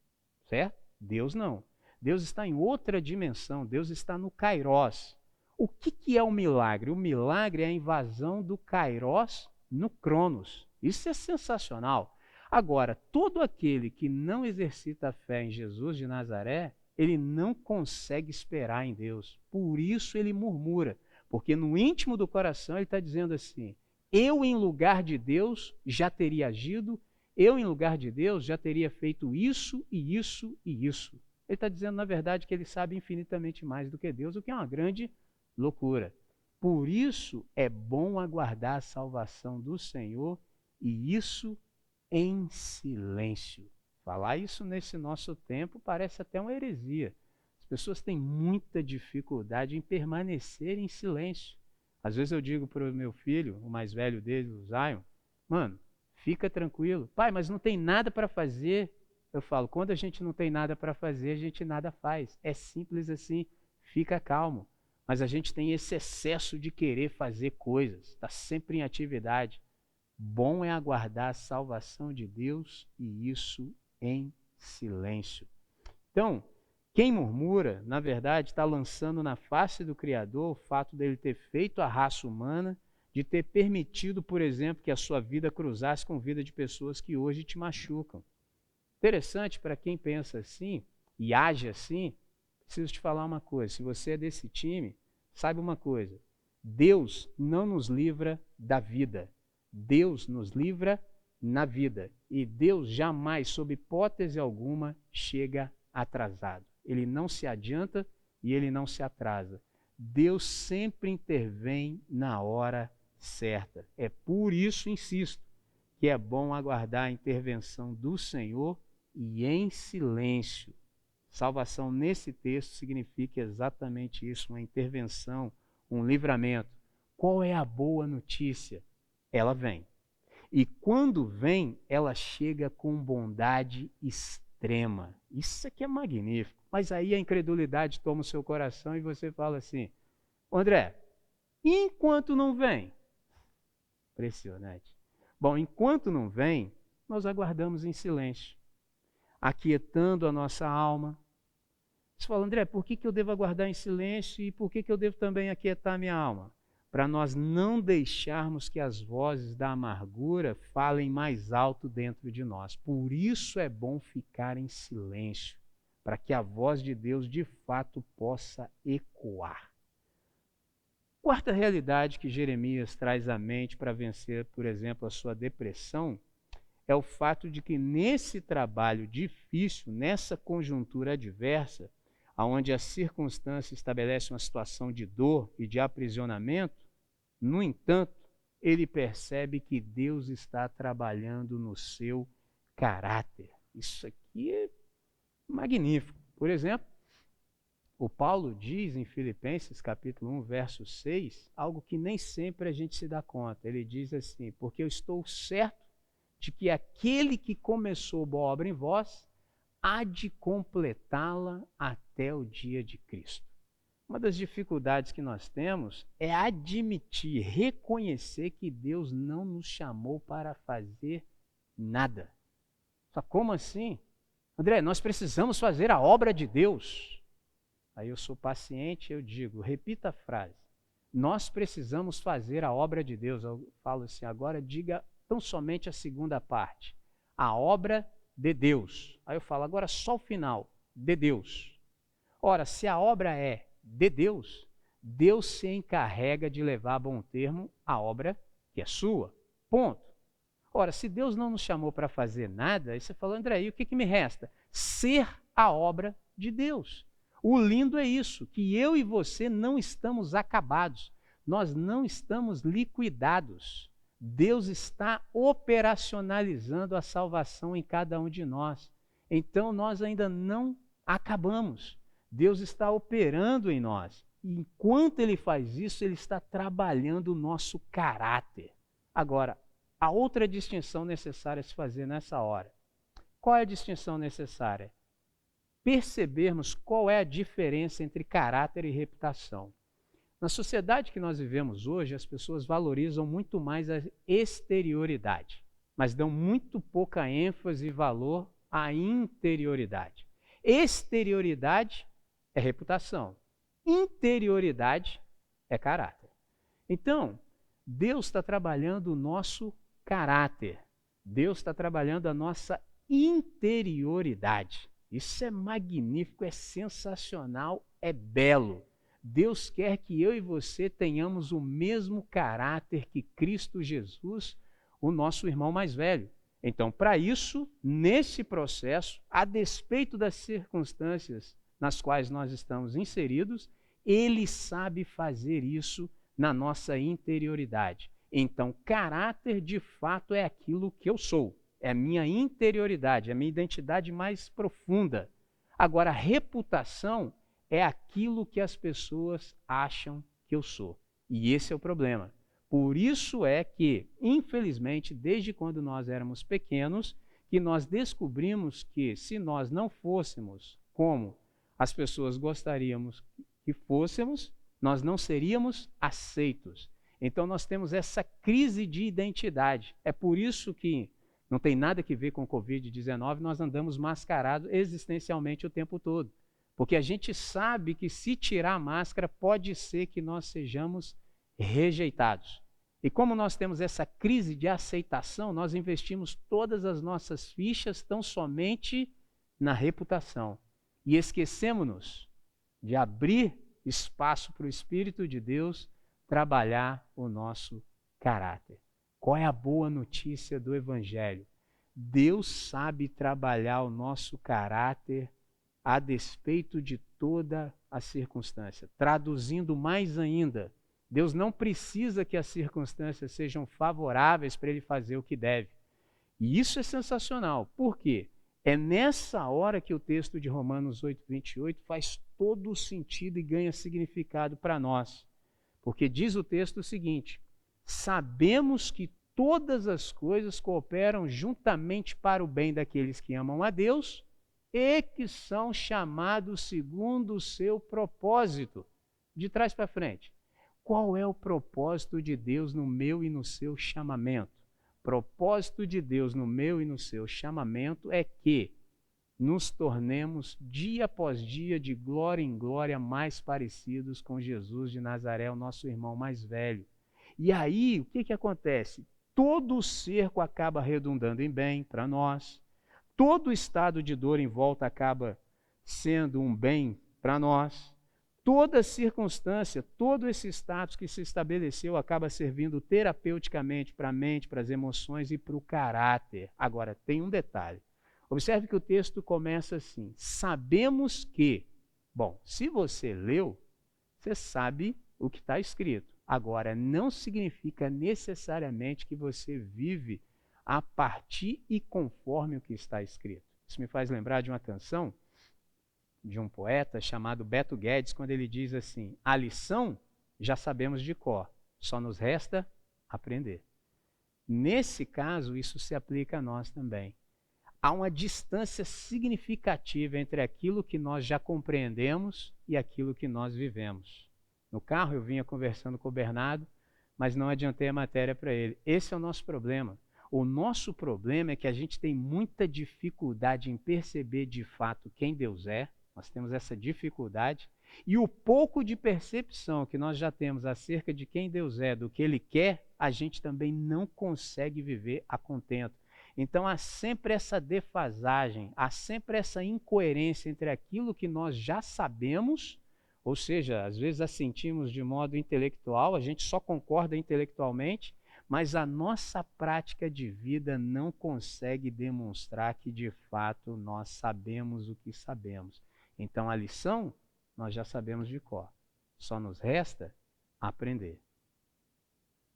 certo? Deus não. Deus está em outra dimensão, Deus está no Kairos. O que é o milagre? O milagre é a invasão do Kairos no Cronos. Isso é sensacional. Agora, todo aquele que não exercita a fé em Jesus de Nazaré, ele não consegue esperar em Deus. Por isso ele murmura, porque no íntimo do coração ele está dizendo assim: eu em lugar de Deus já teria agido, eu em lugar de Deus já teria feito isso e isso e isso. Ele está dizendo, na verdade, que ele sabe infinitamente mais do que Deus, o que é uma grande loucura. Por isso é bom aguardar a salvação do Senhor, e isso em silêncio. Falar isso nesse nosso tempo parece até uma heresia. As pessoas têm muita dificuldade em permanecer em silêncio. Às vezes eu digo para o meu filho, o mais velho dele, o Zion, mano, fica tranquilo. Pai, mas não tem nada para fazer. Eu falo, quando a gente não tem nada para fazer, a gente nada faz. É simples assim, fica calmo. Mas a gente tem esse excesso de querer fazer coisas, está sempre em atividade. Bom é aguardar a salvação de Deus e isso em silêncio. Então, quem murmura, na verdade, está lançando na face do Criador o fato dele ter feito a raça humana, de ter permitido, por exemplo, que a sua vida cruzasse com a vida de pessoas que hoje te machucam. Interessante para quem pensa assim e age assim, preciso te falar uma coisa. Se você é desse time, saiba uma coisa. Deus não nos livra da vida. Deus nos livra na vida. E Deus jamais, sob hipótese alguma, chega atrasado. Ele não se adianta e ele não se atrasa. Deus sempre intervém na hora certa. É por isso, insisto, que é bom aguardar a intervenção do Senhor e em silêncio. Salvação nesse texto significa exatamente isso, uma intervenção, um livramento. Qual é a boa notícia? Ela vem. E quando vem, ela chega com bondade extrema. Isso aqui é magnífico. Mas aí a incredulidade toma o seu coração e você fala assim, André, enquanto não vem? Impressionante. Bom, enquanto não vem, nós aguardamos em silêncio, aquietando a nossa alma. Você fala, André, por que eu devo aguardar em silêncio e por que eu devo também aquietar minha alma? Para nós não deixarmos que as vozes da amargura falem mais alto dentro de nós. Por isso é bom ficar em silêncio, para que a voz de Deus de fato possa ecoar. Quarta realidade que Jeremias traz à mente para vencer, por exemplo, a sua depressão, é o fato de que nesse trabalho difícil, nessa conjuntura adversa, onde a circunstância estabelece uma situação de dor e de aprisionamento, no entanto, ele percebe que Deus está trabalhando no seu caráter. Isso aqui é magnífico. Por exemplo, o Paulo diz em Filipenses capítulo 1, verso 6, algo que nem sempre a gente se dá conta. Ele diz assim, porque eu estou certo de que aquele que começou boa obra em vós, há de completá-la até o dia de Cristo. Uma das dificuldades que nós temos é admitir, reconhecer que Deus não nos chamou para fazer nada. Só como assim? André, nós precisamos fazer a obra de Deus. Aí eu sou paciente, eu digo, repita a frase. Nós precisamos fazer a obra de Deus. Eu falo assim, agora diga tão somente a segunda parte. A obra de Deus. Aí eu falo, agora só o final, de Deus. Ora, se a obra é de Deus, Deus se encarrega de levar a bom termo a obra que é sua. Ponto. Ora, se Deus não nos chamou para fazer nada, aí você fala, André, e o que me resta? Ser a obra de Deus. O lindo é isso, que eu e você não estamos acabados, nós não estamos liquidados. Deus está operacionalizando a salvação em cada um de nós. Então, nós ainda não acabamos. Deus está operando em nós. E enquanto Ele faz isso, Ele está trabalhando o nosso caráter. Agora, a outra distinção necessária a se fazer nessa hora. Qual é a distinção necessária? Percebermos qual é a diferença entre caráter e reputação. Na sociedade que nós vivemos hoje, as pessoas valorizam muito mais a exterioridade, mas dão muito pouca ênfase e valor à interioridade. Exterioridade é reputação, interioridade é caráter. Então, Deus está trabalhando o nosso caráter, Deus está trabalhando a nossa interioridade. Isso é magnífico, é sensacional, é belo. Deus quer que eu e você tenhamos o mesmo caráter que Cristo Jesus, o nosso irmão mais velho. Então, para isso, nesse processo, a despeito das circunstâncias nas quais nós estamos inseridos, Ele sabe fazer isso na nossa interioridade. Então, caráter, de fato, é aquilo que eu sou. É a minha interioridade, é a minha identidade mais profunda. Agora, reputação é aquilo que as pessoas acham que eu sou. E esse é o problema. Por isso é que, infelizmente, desde quando nós éramos pequenos, que nós descobrimos que se nós não fôssemos como as pessoas gostaríamos que fôssemos, nós não seríamos aceitos. Então nós temos essa crise de identidade. É por isso que não tem nada que ver com o Covid-19, nós andamos mascarados existencialmente o tempo todo. Porque a gente sabe que se tirar a máscara, pode ser que nós sejamos rejeitados. E como nós temos essa crise de aceitação, nós investimos todas as nossas fichas tão somente na reputação. E esquecemos-nos de abrir espaço para o Espírito de Deus trabalhar o nosso caráter. Qual é a boa notícia do Evangelho? Deus sabe trabalhar o nosso caráter a despeito de toda a circunstância. Traduzindo mais ainda, Deus não precisa que as circunstâncias sejam favoráveis para ele fazer o que deve. E isso é sensacional. Por quê? É nessa hora que o texto de Romanos 8:28 faz todo o sentido e ganha significado para nós. Porque diz o texto o seguinte: sabemos que todas as coisas cooperam juntamente para o bem daqueles que amam a Deus e que são chamados segundo o seu propósito. De trás para frente. Qual é o propósito de Deus no meu e no seu chamamento? Propósito de Deus no meu e no seu chamamento é que nos tornemos dia após dia, de glória em glória, mais parecidos com Jesus de Nazaré, o nosso irmão mais velho. E aí, o que acontece? Todo o cerco acaba redundando em bem para nós, todo o estado de dor em volta acaba sendo um bem para nós, toda circunstância, todo esse status que se estabeleceu acaba servindo terapeuticamente para a mente, para as emoções e para o caráter. Agora, tem um detalhe. Observe que o texto começa assim: sabemos que. Bom, se você leu, você sabe o que está escrito. Agora, não significa necessariamente que você vive a partir e conforme o que está escrito. Isso me faz lembrar de uma canção de um poeta chamado Beto Guedes, quando ele diz assim: a lição já sabemos de cor, só nos resta aprender. Nesse caso, isso se aplica a nós também. Há uma distância significativa entre aquilo que nós já compreendemos e aquilo que nós vivemos. No carro eu vinha conversando com o Bernardo, mas não adiantei a matéria para ele. Esse é o nosso problema. O nosso problema é que a gente tem muita dificuldade em perceber de fato quem Deus é. Nós temos essa dificuldade. E o pouco de percepção que nós já temos acerca de quem Deus é, do que Ele quer, a gente também não consegue viver a contento. Então há sempre essa defasagem, há sempre essa incoerência entre aquilo que nós já sabemos, ou seja, às vezes a sentimos de modo intelectual, a gente só concorda intelectualmente, mas a nossa prática de vida não consegue demonstrar que de fato nós sabemos o que sabemos. Então a lição nós já sabemos de cor, só nos resta aprender.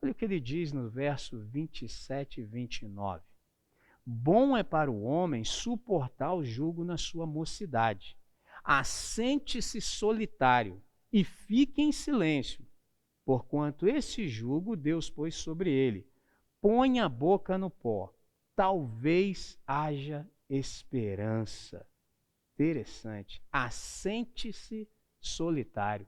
Olha o que ele diz no verso 27 e 29. Bom é para o homem suportar o jugo na sua mocidade. Assente-se solitário e fique em silêncio, porquanto esse jugo Deus pôs sobre ele. Põe a boca no pó, talvez haja esperança. Interessante. Assente-se solitário.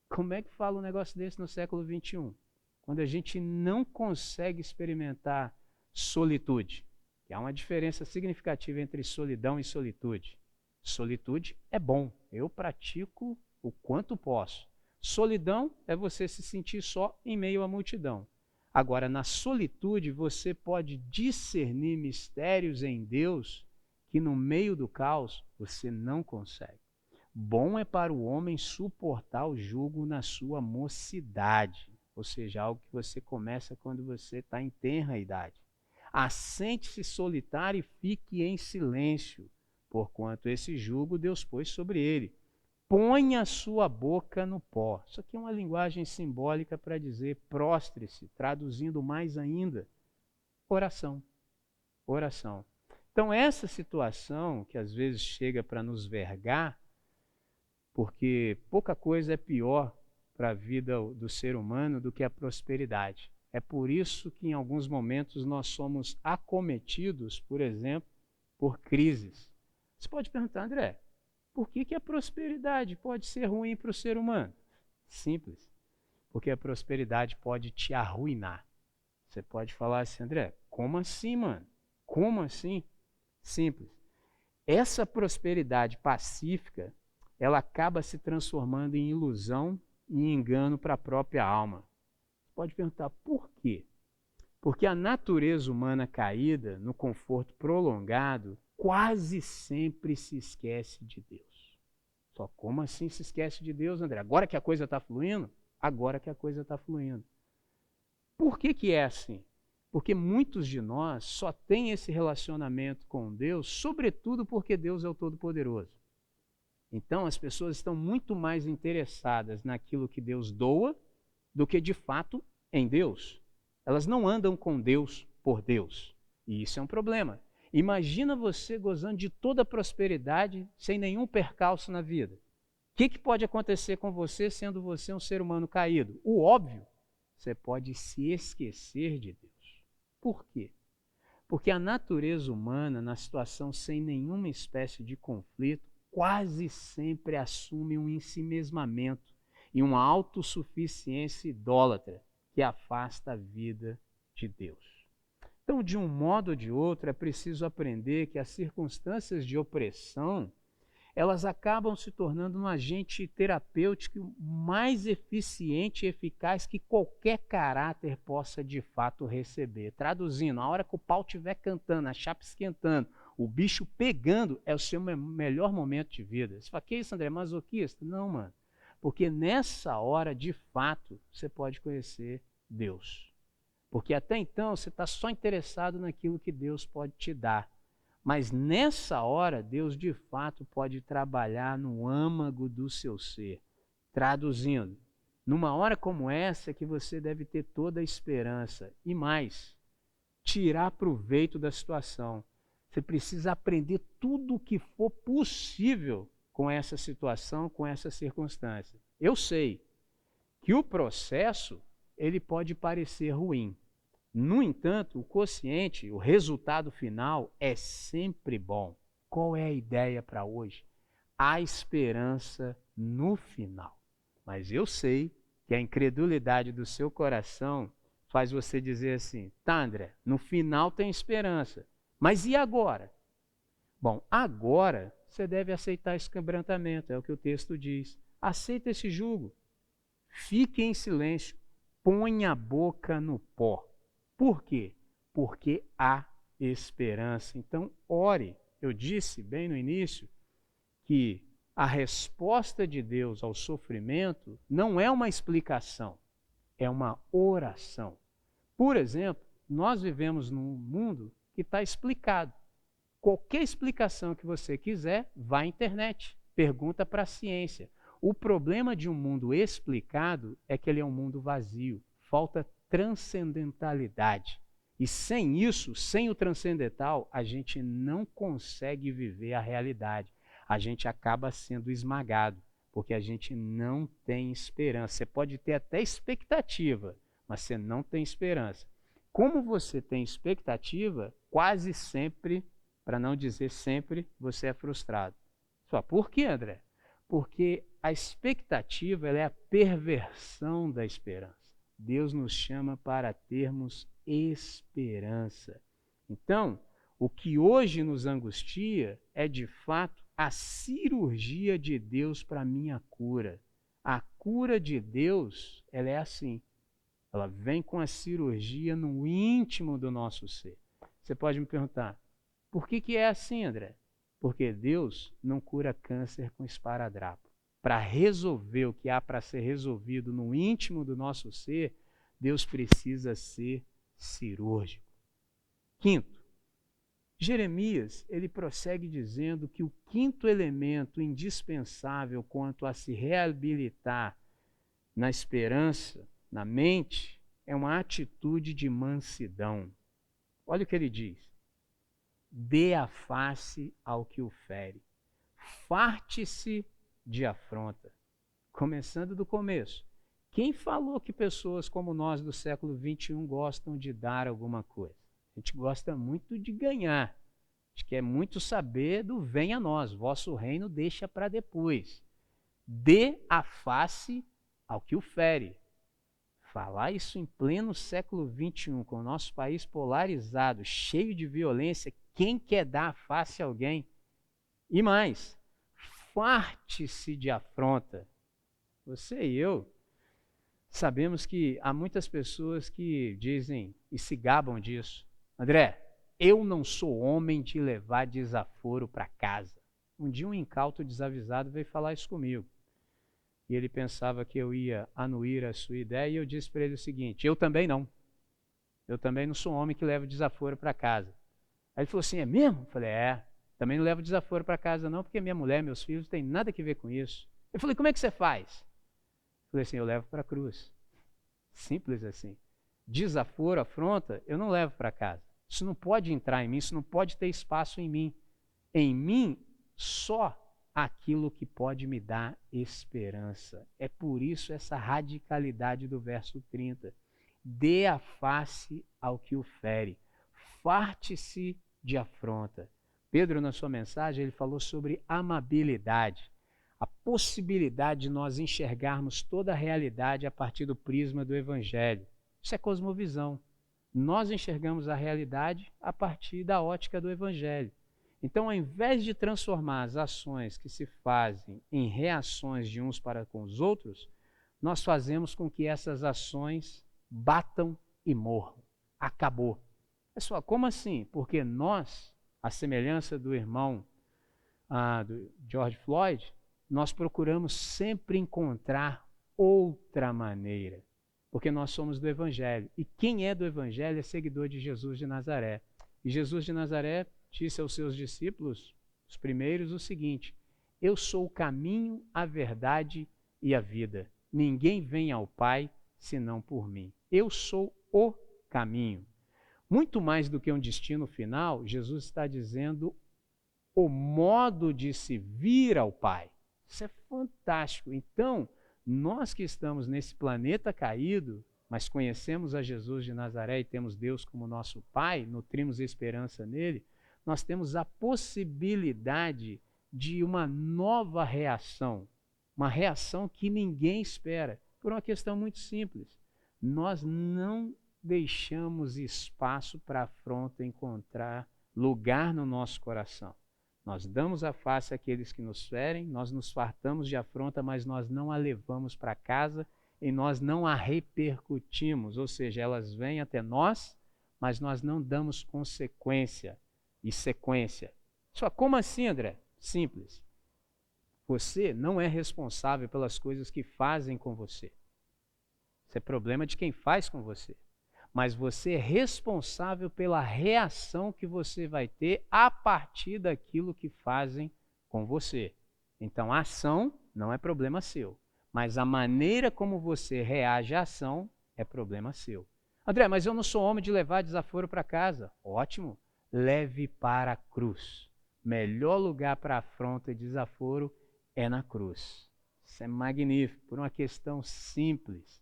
Como é que fala um negócio desse no século XXI? Quando a gente não consegue experimentar solitude. E há uma diferença significativa entre solidão e solitude. Solitude é bom, eu pratico o quanto posso. Solidão é você se sentir só em meio à multidão. Agora, na solitude, você pode discernir mistérios em Deus que no meio do caos você não consegue. Bom é para o homem suportar o jugo na sua mocidade, ou seja, algo que você começa quando você está em tenra idade. Assente-se solitário e fique em silêncio, porquanto esse jugo Deus pôs sobre ele. Põe a sua boca no pó. Isso aqui é uma linguagem simbólica para dizer prostre-se, traduzindo mais ainda, oração. Oração. Então essa situação que às vezes chega para nos vergar, porque pouca coisa é pior para a vida do ser humano do que a prosperidade. É por isso que em alguns momentos nós somos acometidos, por exemplo, por crises. Você pode perguntar, André, por que a prosperidade pode ser ruim para o ser humano? Simples, porque a prosperidade pode te arruinar. Você pode falar assim, André, como assim, mano? Como assim? Simples. Essa prosperidade pacífica, ela acaba se transformando em ilusão e engano para a própria alma. Você pode perguntar, por quê? Porque a natureza humana caída, no conforto prolongado, quase sempre se esquece de Deus. Só como assim se esquece de Deus, André? Agora que a coisa está fluindo? Agora que a coisa está fluindo. Por que é assim? Porque muitos de nós só têm esse relacionamento com Deus, sobretudo porque Deus é o Todo-Poderoso. Então, as pessoas estão muito mais interessadas naquilo que Deus doa do que, de fato, em Deus. Elas não andam com Deus por Deus. E isso é um problema. Imagina você gozando de toda a prosperidade sem nenhum percalço na vida. O que pode acontecer com você sendo você um ser humano caído? O óbvio, você pode se esquecer de Deus. Por quê? Porque a natureza humana, na situação sem nenhuma espécie de conflito, quase sempre assume um ensimesmamento e uma autossuficiência idólatra que afasta a vida de Deus. Então, de um modo ou de outro, é preciso aprender que as circunstâncias de opressão, elas acabam se tornando um agente terapêutico mais eficiente e eficaz que qualquer caráter possa de fato receber. Traduzindo, a hora que o pau estiver cantando, a chapa esquentando, o bicho pegando, é o seu melhor momento de vida. Você fala, que isso, André, masoquista? Não, mano. Porque nessa hora, de fato, você pode conhecer Deus. Porque até então você está só interessado naquilo que Deus pode te dar. Mas nessa hora, Deus de fato pode trabalhar no âmago do seu ser. Traduzindo, numa hora como essa é que você deve ter toda a esperança. E mais, tirar proveito da situação. Você precisa aprender tudo o que for possível com essa situação, com essa circunstância. Eu sei que o processo ele pode parecer ruim. No entanto, o quociente, o resultado final é sempre bom. Qual é a ideia para hoje? Há esperança no final. Mas eu sei que a incredulidade do seu coração faz você dizer assim, tá, André, no final tem esperança. Mas e agora? Bom, agora você deve aceitar esse quebrantamento, é o que o texto diz. Aceita esse jugo. Fique em silêncio. Ponha a boca no pó. Por quê? Porque há esperança. Então, ore. Eu disse bem no início que a resposta de Deus ao sofrimento não é uma explicação, é uma oração. Por exemplo, nós vivemos num mundo que está explicado. Qualquer explicação que você quiser, vá à internet, pergunta para a ciência. O problema de um mundo explicado é que ele é um mundo vazio, falta transcendentalidade. E sem isso, sem o transcendental, a gente não consegue viver a realidade. A gente acaba sendo esmagado, porque a gente não tem esperança. Você pode ter até expectativa, mas você não tem esperança. Como você tem expectativa, quase sempre, para não dizer sempre, você é frustrado. Só por quê, André? Porque a expectativa ela é a perversão da esperança. Deus nos chama para termos esperança. Então, o que hoje nos angustia é, de fato, a cirurgia de Deus para a minha cura. A cura de Deus, ela é assim. Ela vem com a cirurgia no íntimo do nosso ser. Você pode me perguntar, por que é assim, André? Porque Deus não cura câncer com esparadrapo. Para resolver o que há para ser resolvido no íntimo do nosso ser, Deus precisa ser cirúrgico. Quinto, Jeremias, ele prossegue dizendo que o quinto elemento indispensável quanto a se reabilitar na esperança, na mente, é uma atitude de mansidão. Olha o que ele diz. Dê a face ao que o fere. Farte-se de afronta. Começando do começo. Quem falou que pessoas como nós do século XXI gostam de dar alguma coisa? A gente gosta muito de ganhar. A gente quer muito saber do venha a nós, vosso reino deixa para depois. Dê a face ao que o fere. Falar isso em pleno século XXI, com o nosso país polarizado, cheio de violência, quem quer dar a face a alguém? E mais, farte-se de afronta. Você e eu sabemos que há muitas pessoas que dizem e se gabam disso. André, eu não sou homem de levar desaforo para casa. Um dia um incauto desavisado veio falar isso comigo. E ele pensava que eu ia anuir a sua ideia e eu disse para ele o seguinte, eu também não. Eu também não sou homem que leva desaforo para casa. Aí ele falou assim, é mesmo? Eu falei, também não levo desaforo para casa não, porque minha mulher, meus filhos, não tem nada a ver com isso. Eu falei, como é que você faz? Eu falei assim, eu levo para a cruz. Simples assim. Desaforo, afronta, eu não levo para casa. Isso não pode entrar em mim, isso não pode ter espaço em mim. Em mim, só aquilo que pode me dar esperança. É por isso essa radicalidade do verso 30. Dê a face ao que o fere. Farte-se de afronta. Pedro, na sua mensagem, ele falou sobre amabilidade. A possibilidade de nós enxergarmos toda a realidade a partir do prisma do Evangelho. Isso é cosmovisão. Nós enxergamos a realidade a partir da ótica do Evangelho. Então, ao invés de transformar as ações que se fazem em reações de uns para com os outros, nós fazemos com que essas ações batam e morram. Acabou. Pessoal, como assim? Porque nós, à semelhança do irmão do George Floyd, nós procuramos sempre encontrar outra maneira, porque nós somos do Evangelho. E quem é do Evangelho é seguidor de Jesus de Nazaré. E Jesus de Nazaré disse aos seus discípulos, os primeiros, o seguinte, eu sou o caminho, a verdade e a vida. Ninguém vem ao Pai senão por mim. Eu sou o caminho. Muito mais do que um destino final, Jesus está dizendo o modo de se vir ao Pai. Isso é fantástico. Então, nós que estamos nesse planeta caído, mas conhecemos a Jesus de Nazaré e temos Deus como nosso Pai, nutrimos esperança nele, nós temos a possibilidade de uma nova reação, uma reação que ninguém espera, por uma questão muito simples. Nós não deixamos espaço para a afronta encontrar lugar no nosso coração. Nós damos a face àqueles que nos ferem, nós nos fartamos de afronta, mas nós não a levamos para casa e nós não a repercutimos, ou seja, elas vêm até nós, mas nós não damos consequência e sequência. Só como assim, André? Simples. Você não é responsável pelas coisas que fazem com você. Isso é problema de quem faz com você. Mas você é responsável pela reação que você vai ter a partir daquilo que fazem com você. Então, a ação não é problema seu, mas a maneira como você reage à ação é problema seu. André, mas eu não sou homem de levar desaforo para casa. Ótimo, leve para a cruz. Melhor lugar para afronta e desaforo é na cruz. Isso é magnífico, por uma questão simples.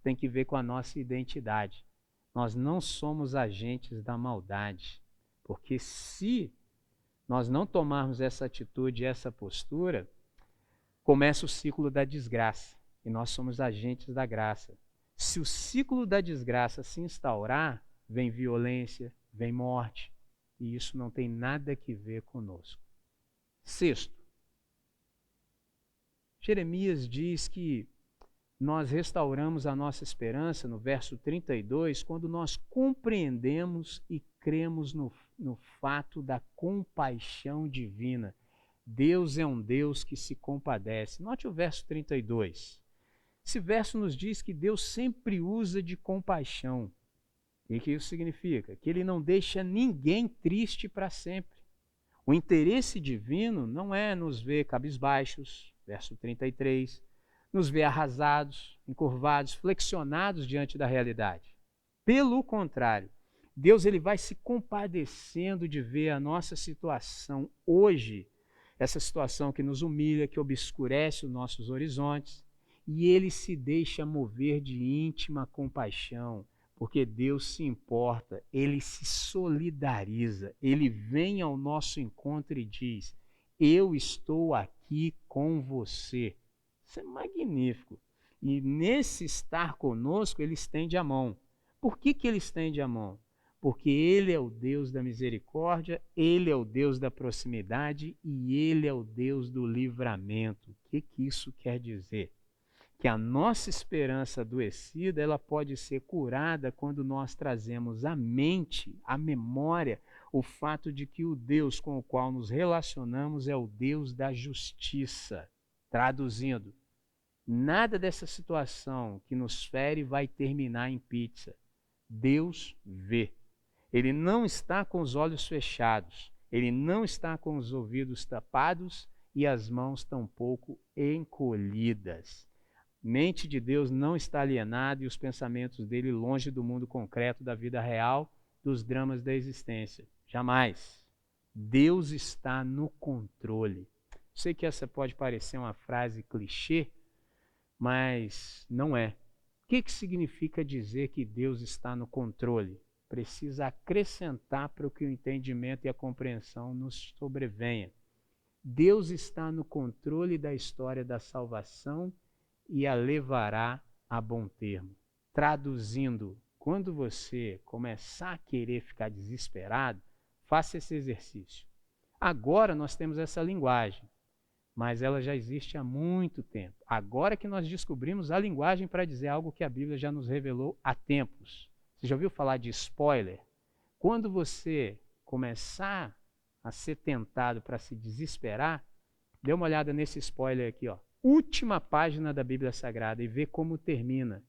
Tem que ver com a nossa identidade. Nós não somos agentes da maldade, porque se nós não tomarmos essa atitude, essa postura, começa o ciclo da desgraça, e nós somos agentes da graça. Se o ciclo da desgraça se instaurar, vem violência, vem morte, e isso não tem nada a ver conosco. Sexto, Jeremias diz que nós restauramos a nossa esperança, no verso 32, quando nós compreendemos e cremos no fato da compaixão divina. Deus é um Deus que se compadece. Note o verso 32. Esse verso nos diz que Deus sempre usa de compaixão. E o que isso significa? Que Ele não deixa ninguém triste para sempre. O interesse divino não é nos ver cabisbaixos, verso 33, nos ver arrasados, encurvados, flexionados diante da realidade. Pelo contrário, Deus ele vai se compadecendo de ver a nossa situação hoje, essa situação que nos humilha, que obscurece os nossos horizontes, e ele se deixa mover de íntima compaixão, porque Deus se importa, ele se solidariza, ele vem ao nosso encontro e diz: eu estou aqui com você. Isso é magnífico. E nesse estar conosco, ele estende a mão. Por que ele estende a mão? Porque ele é o Deus da misericórdia, ele é o Deus da proximidade e ele é o Deus do livramento. O que isso quer dizer? Que a nossa esperança adoecida, ela pode ser curada quando nós trazemos à mente, à memória, o fato de que o Deus com o qual nos relacionamos é o Deus da justiça. Traduzindo, nada dessa situação que nos fere vai terminar em pizza. Deus vê. Ele não está com os olhos fechados, ele não está com os ouvidos tapados e as mãos tampouco encolhidas. Mente de Deus não está alienada e os pensamentos dele longe do mundo concreto da vida real, dos dramas da existência. Jamais. Deus está no controle. Sei que essa pode parecer uma frase clichê, mas não é. O que significa dizer que Deus está no controle? Precisa acrescentar para que o entendimento e a compreensão nos sobrevenha. Deus está no controle da história da salvação e a levará a bom termo. Traduzindo, quando você começar a querer ficar desesperado, faça esse exercício. Agora nós temos essa linguagem, mas ela já existe há muito tempo. Agora que nós descobrimos a linguagem para dizer algo que a Bíblia já nos revelou há tempos. Você já ouviu falar de spoiler? Quando você começar a ser tentado para se desesperar, dê uma olhada nesse spoiler aqui, ó. Última página da Bíblia Sagrada e vê como termina.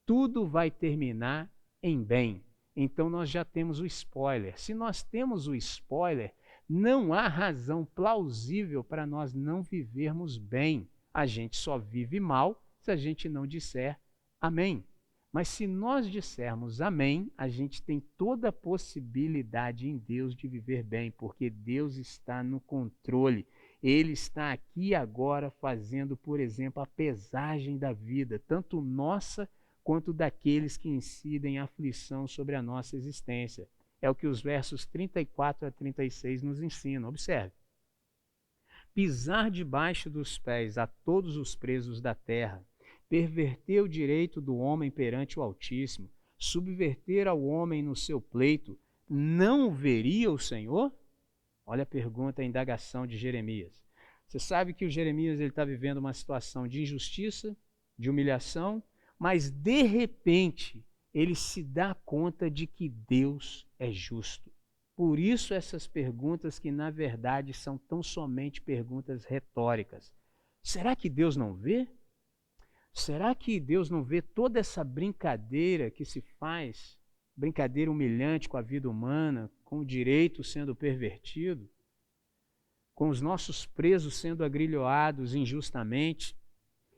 Tudo vai terminar em bem. Então nós já temos o spoiler. Se nós temos o spoiler, não há razão plausível para nós não vivermos bem. A gente só vive mal se a gente não disser amém. Mas se nós dissermos amém, a gente tem toda a possibilidade em Deus de viver bem, porque Deus está no controle. Ele está aqui agora fazendo, por exemplo, a pesagem da vida, tanto nossa quanto daqueles que incidem aflição sobre a nossa existência. É o que os versos 34 a 36 nos ensinam. Observe. Pisar debaixo dos pés a todos os presos da terra, perverter o direito do homem perante o Altíssimo, subverter ao homem no seu pleito, não o veria o Senhor? Olha a pergunta, a indagação de Jeremias. Você sabe que o Jeremias está vivendo uma situação de injustiça, de humilhação, mas de repente ele se dá conta de que Deus é justo. Por isso essas perguntas que na verdade são tão somente perguntas retóricas. Será que Deus não vê? Será que Deus não vê toda essa brincadeira que se faz, brincadeira humilhante com a vida humana, com o direito sendo pervertido, com os nossos presos sendo agrilhoados injustamente?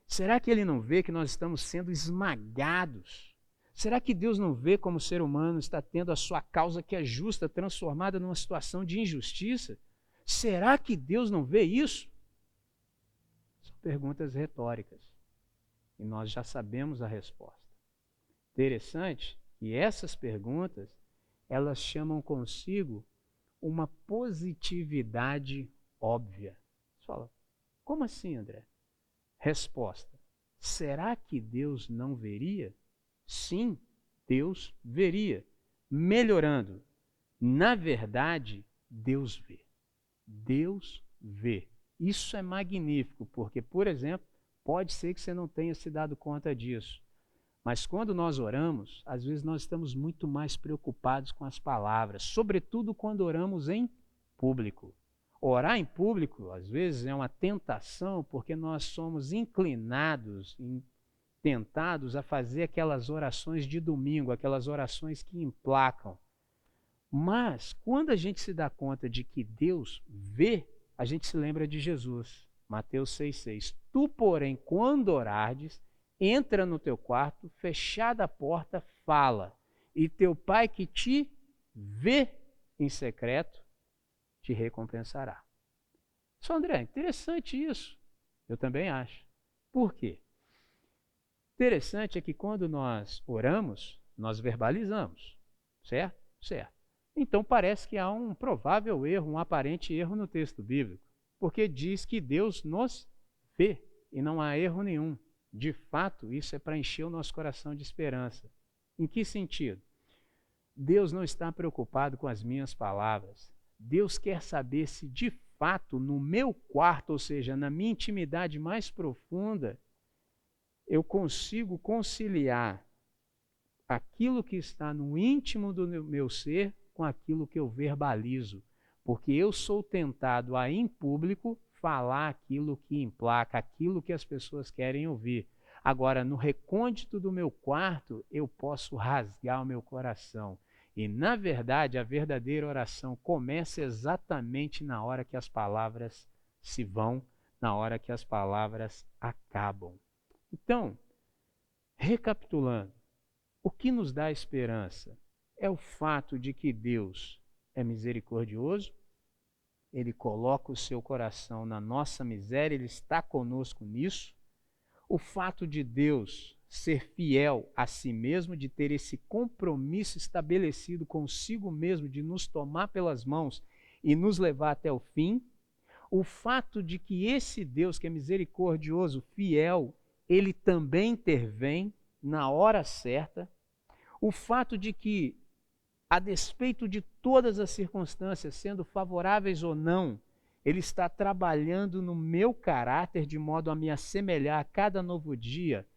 Será que Ele não vê que nós estamos sendo esmagados? Será que Deus não vê como o ser humano está tendo a sua causa que é justa transformada numa situação de injustiça? Será que Deus não vê isso? São perguntas retóricas. E nós já sabemos a resposta. Interessante que essas perguntas, elas chamam consigo uma positividade óbvia. Você fala, como assim, André? Resposta, será que Deus não veria? Sim, Deus veria. Melhorando, na verdade, Deus vê. Deus vê. Isso é magnífico, porque, por exemplo, pode ser que você não tenha se dado conta disso. Mas quando nós oramos, às vezes nós estamos muito mais preocupados com as palavras, sobretudo quando oramos em público. Orar em público, às vezes, é uma tentação, porque nós somos inclinados, tentados a fazer aquelas orações de domingo, aquelas orações que emplacam. Mas, quando a gente se dá conta de que Deus vê, a gente se lembra de Jesus. Mateus 6,6. Tu, porém, quando orardes, entra no teu quarto, fechada a porta, fala, e teu pai que te vê em secreto, te recompensará. Só, André, interessante isso. Eu também acho. Por quê? Interessante é que quando nós oramos, nós verbalizamos, certo? Certo. Então parece que há um provável erro, um aparente erro no texto bíblico, porque diz que Deus nos vê e não há erro nenhum. De fato, isso é para encher o nosso coração de esperança. Em que sentido? Deus não está preocupado com as minhas palavras. Deus quer saber se de fato no meu quarto, ou seja, na minha intimidade mais profunda, eu consigo conciliar aquilo que está no íntimo do meu ser com aquilo que eu verbalizo. Porque eu sou tentado a, em público, falar aquilo que emplaca, aquilo que as pessoas querem ouvir. Agora, no recôndito do meu quarto, eu posso rasgar o meu coração. E, na verdade, a verdadeira oração começa exatamente na hora que as palavras se vão, na hora que as palavras acabam. Então, recapitulando, o que nos dá esperança é o fato de que Deus é misericordioso, Ele coloca o seu coração na nossa miséria, Ele está conosco nisso. O fato de Deus ser fiel a si mesmo, de ter esse compromisso estabelecido consigo mesmo, de nos tomar pelas mãos e nos levar até o fim. O fato de que esse Deus, que é misericordioso, fiel, Ele também intervém na hora certa. O fato de que, a despeito de todas as circunstâncias, sendo favoráveis ou não, Ele está trabalhando no meu caráter de modo a me assemelhar a cada novo dia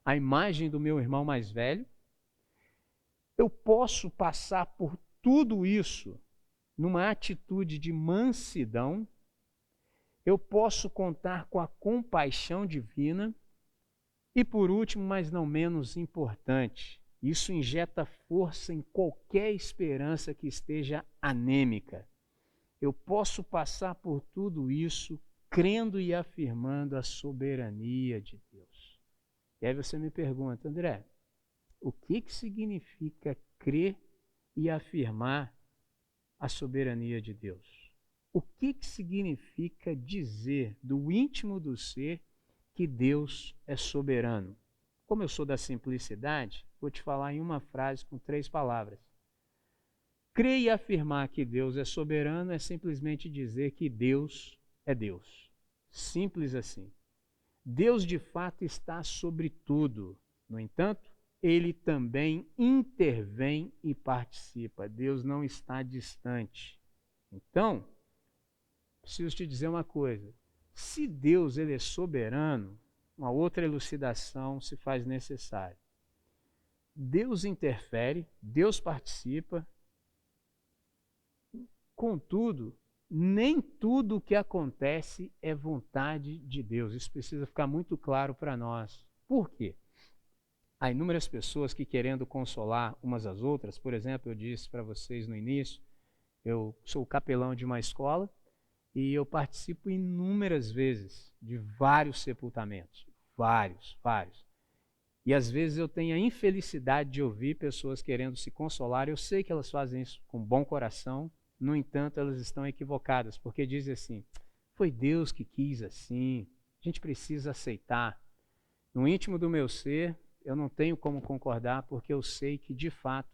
à imagem do meu irmão mais velho. Eu posso passar por tudo isso numa atitude de mansidão. Eu posso contar com a compaixão divina. E por último, mas não menos importante, isso injeta força em qualquer esperança que esteja anêmica. Eu posso passar por tudo isso crendo e afirmando a soberania de Deus. E aí você me pergunta, André, o que significa crer e afirmar a soberania de Deus? O que significa dizer do íntimo do ser que Deus é soberano? Como eu sou da simplicidade, vou te falar em uma frase com 3 palavras. Crer e afirmar que Deus é soberano é simplesmente dizer que Deus é Deus. Simples assim. Deus de fato está sobre tudo. No entanto, Ele também intervém e participa. Deus não está distante. Então, preciso te dizer uma coisa. Se Deus ele é soberano, uma outra elucidação se faz necessária. Deus interfere, Deus participa, contudo, nem tudo o que acontece é vontade de Deus. Isso precisa ficar muito claro para nós. Por quê? Há inúmeras pessoas que, querendo consolar umas às outras, por exemplo, eu disse para vocês no início, eu sou o capelão de uma escola, e eu participo inúmeras vezes de vários sepultamentos. Vários. E às vezes eu tenho a infelicidade de ouvir pessoas querendo se consolar. Eu sei que elas fazem isso com bom coração. No entanto, elas estão equivocadas, porque dizem assim, foi Deus que quis assim, a gente precisa aceitar. No íntimo do meu ser, eu não tenho como concordar, porque eu sei que de fato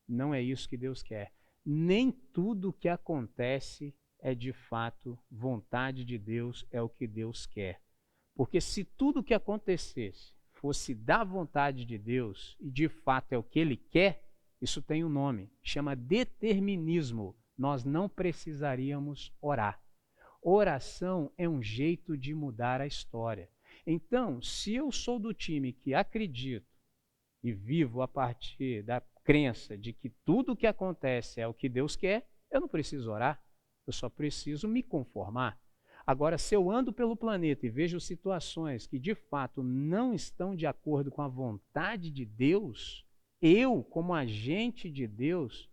não é isso que Deus quer. Nem tudo o que acontece é de fato vontade de Deus, é o que Deus quer. Porque se tudo o que acontecesse fosse da vontade de Deus, e de fato é o que Ele quer, isso tem um nome, chama determinismo. Nós não precisaríamos orar. Oração é um jeito de mudar a história. Então, se eu sou do time que acredito e vivo a partir da crença de que tudo o que acontece é o que Deus quer, eu não preciso orar. Eu só preciso me conformar. Agora, se eu ando pelo planeta e vejo situações que de fato não estão de acordo com a vontade de Deus, eu, como agente de Deus,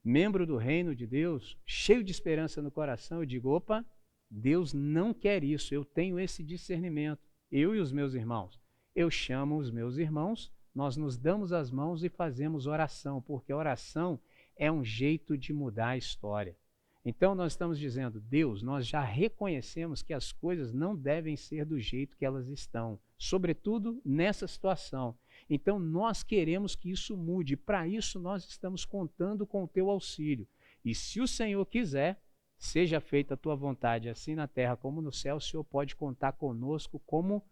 membro do reino de Deus, cheio de esperança no coração, eu digo, opa, Deus não quer isso, eu tenho esse discernimento, eu e os meus irmãos. Eu chamo os meus irmãos, nós nos damos as mãos e fazemos oração, porque a oração é um jeito de mudar a história. Então nós estamos dizendo, Deus, nós já reconhecemos que as coisas não devem ser do jeito que elas estão, sobretudo nessa situação. Então nós queremos que isso mude, para isso nós estamos contando com o teu auxílio. E se o Senhor quiser, seja feita a tua vontade, assim na terra como no céu, o Senhor pode contar conosco como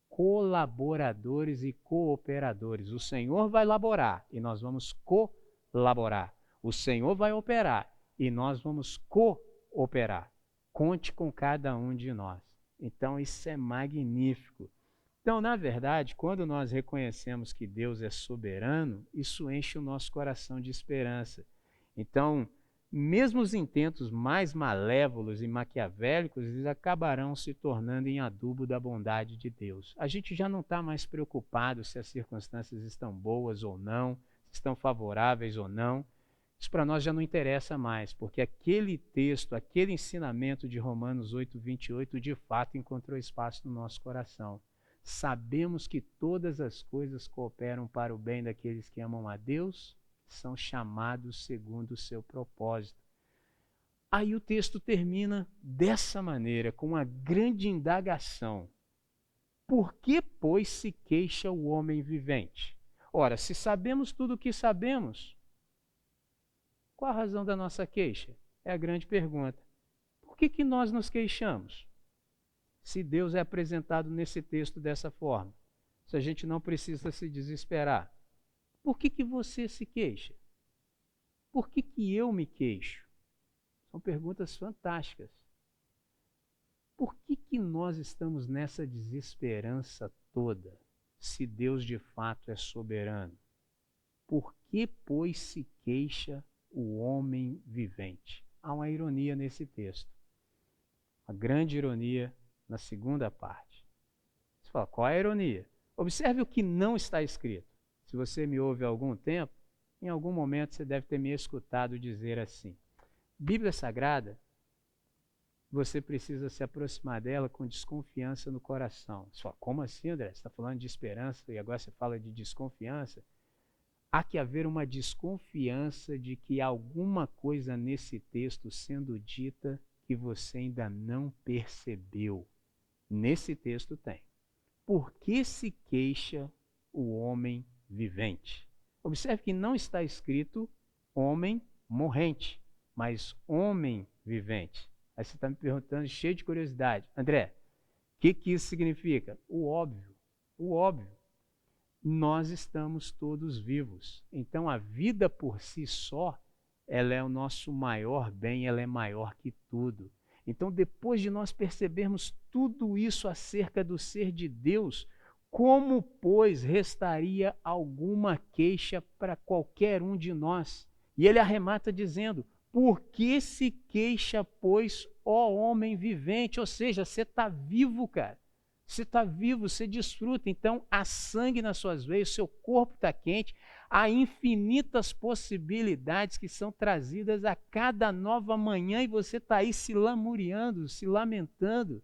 colaboradores e cooperadores. O Senhor vai laborar e nós vamos colaborar. O Senhor vai operar e nós vamos cooperar. Conte com cada um de nós. Então, isso é magnífico. Então, na verdade, quando nós reconhecemos que Deus é soberano, isso enche o nosso coração de esperança. Então, mesmo os intentos mais malévolos e maquiavélicos, eles acabarão se tornando em adubo da bondade de Deus. A gente já não está mais preocupado se as circunstâncias estão boas ou não, se estão favoráveis ou não. Isso para nós já não interessa mais, porque aquele texto, aquele ensinamento de Romanos 8:28, de fato encontrou espaço no nosso coração. Sabemos que todas as coisas cooperam para o bem daqueles que amam a Deus, são chamados segundo o seu propósito. Aí o texto termina dessa maneira, com uma grande indagação. Por que, pois, se queixa o homem vivente? Ora, se sabemos tudo o que sabemos, qual a razão da nossa queixa? É a grande pergunta. Por que nós nos queixamos? Se Deus é apresentado nesse texto dessa forma, se a gente não precisa se desesperar, por que você se queixa? Por que eu me queixo? São perguntas fantásticas. Por que nós estamos nessa desesperança toda, se Deus de fato é soberano? Por que, pois, se queixa o homem vivente? Há uma ironia nesse texto. Uma grande ironia na segunda parte. Você fala, qual é a ironia? Observe o que não está escrito. Se você me ouve há algum tempo, em algum momento você deve ter me escutado dizer assim: Bíblia Sagrada, você precisa se aproximar dela com desconfiança no coração. Você fala, como assim, André? Você está falando de esperança e agora você fala de desconfiança? Há que haver uma desconfiança de que há alguma coisa nesse texto sendo dita que você ainda não percebeu. Nesse texto tem. Por que se queixa o homem vivente? Observe que não está escrito homem morrente, mas homem vivente. Aí você está me perguntando, cheio de curiosidade, André, o que isso significa? O óbvio, o óbvio. Nós estamos todos vivos. Então a vida por si só, ela é o nosso maior bem, ela é maior que tudo. Então depois de nós percebermos tudo isso acerca do ser de Deus, como, pois, restaria alguma queixa para qualquer um de nós? E ele arremata dizendo, por que se queixa, pois, ó homem vivente? Ou seja, você está vivo, cara. Você está vivo, você desfruta. Então, há sangue nas suas veias, seu corpo está quente, há infinitas possibilidades que são trazidas a cada nova manhã e você está aí se lamuriando, se lamentando.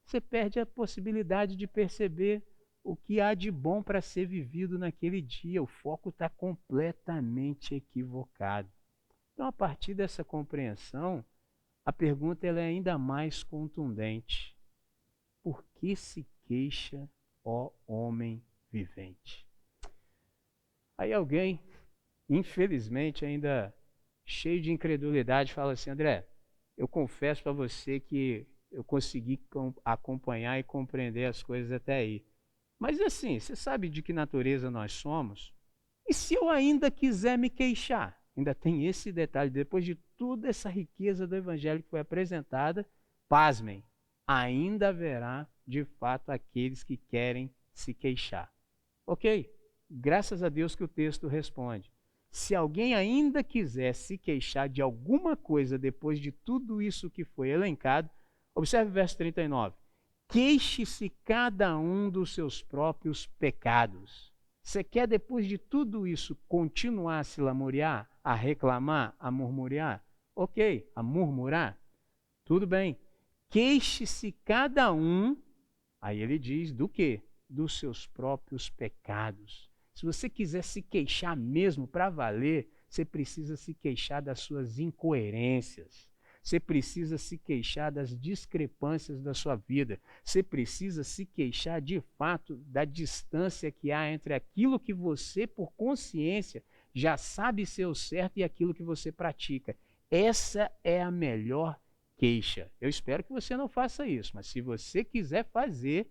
Você perde a possibilidade de perceber o que há de bom para ser vivido naquele dia. O foco está completamente equivocado. Então, a partir dessa compreensão, a pergunta ela é ainda mais contundente. Por que se queixa, ó homem vivente? Aí alguém, infelizmente, ainda cheio de incredulidade, fala assim, André, eu confesso para você que eu consegui acompanhar e compreender as coisas até aí. Mas assim, você sabe de que natureza nós somos? E se eu ainda quiser me queixar? Ainda tem esse detalhe, depois de toda essa riqueza do evangelho que foi apresentada, pasmem, ainda haverá, de fato, aqueles que querem se queixar. Ok? Graças a Deus que o texto responde. Se alguém ainda quiser se queixar de alguma coisa depois de tudo isso que foi elencado, observe o verso 39. Queixe-se cada um dos seus próprios pecados. Você quer, depois de tudo isso, continuar a se lamuriar, a reclamar, a murmurar? Ok, a murmurar? Tudo bem. Queixe-se cada um, aí ele diz, do quê? Dos seus próprios pecados. Se você quiser se queixar mesmo para valer, você precisa se queixar das suas incoerências, Você precisa se queixar das discrepâncias da sua vida. Você precisa se queixar, de fato, da distância que há entre aquilo que você, por consciência, já sabe ser o certo e aquilo que você pratica. Essa é a melhor queixa. Eu espero que você não faça isso, mas se você quiser fazer,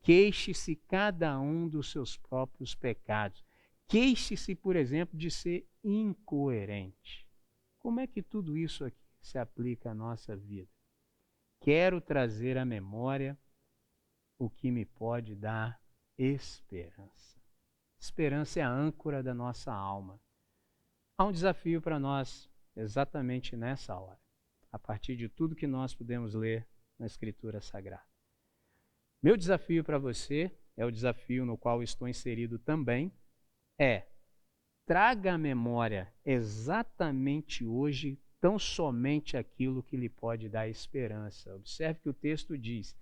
queixe-se cada um dos seus próprios pecados. Queixe-se, por exemplo, de ser incoerente. Como é que tudo isso aqui se aplica à nossa vida? Quero trazer à memória o que me pode dar esperança. Esperança é a âncora da nossa alma. Há um desafio para nós exatamente nessa hora, a partir de tudo que nós podemos ler na Escritura Sagrada. Meu desafio para você, é o desafio no qual estou inserido também, traga à memória exatamente hoje tão somente aquilo que lhe pode dar esperança. Observe que o texto diz: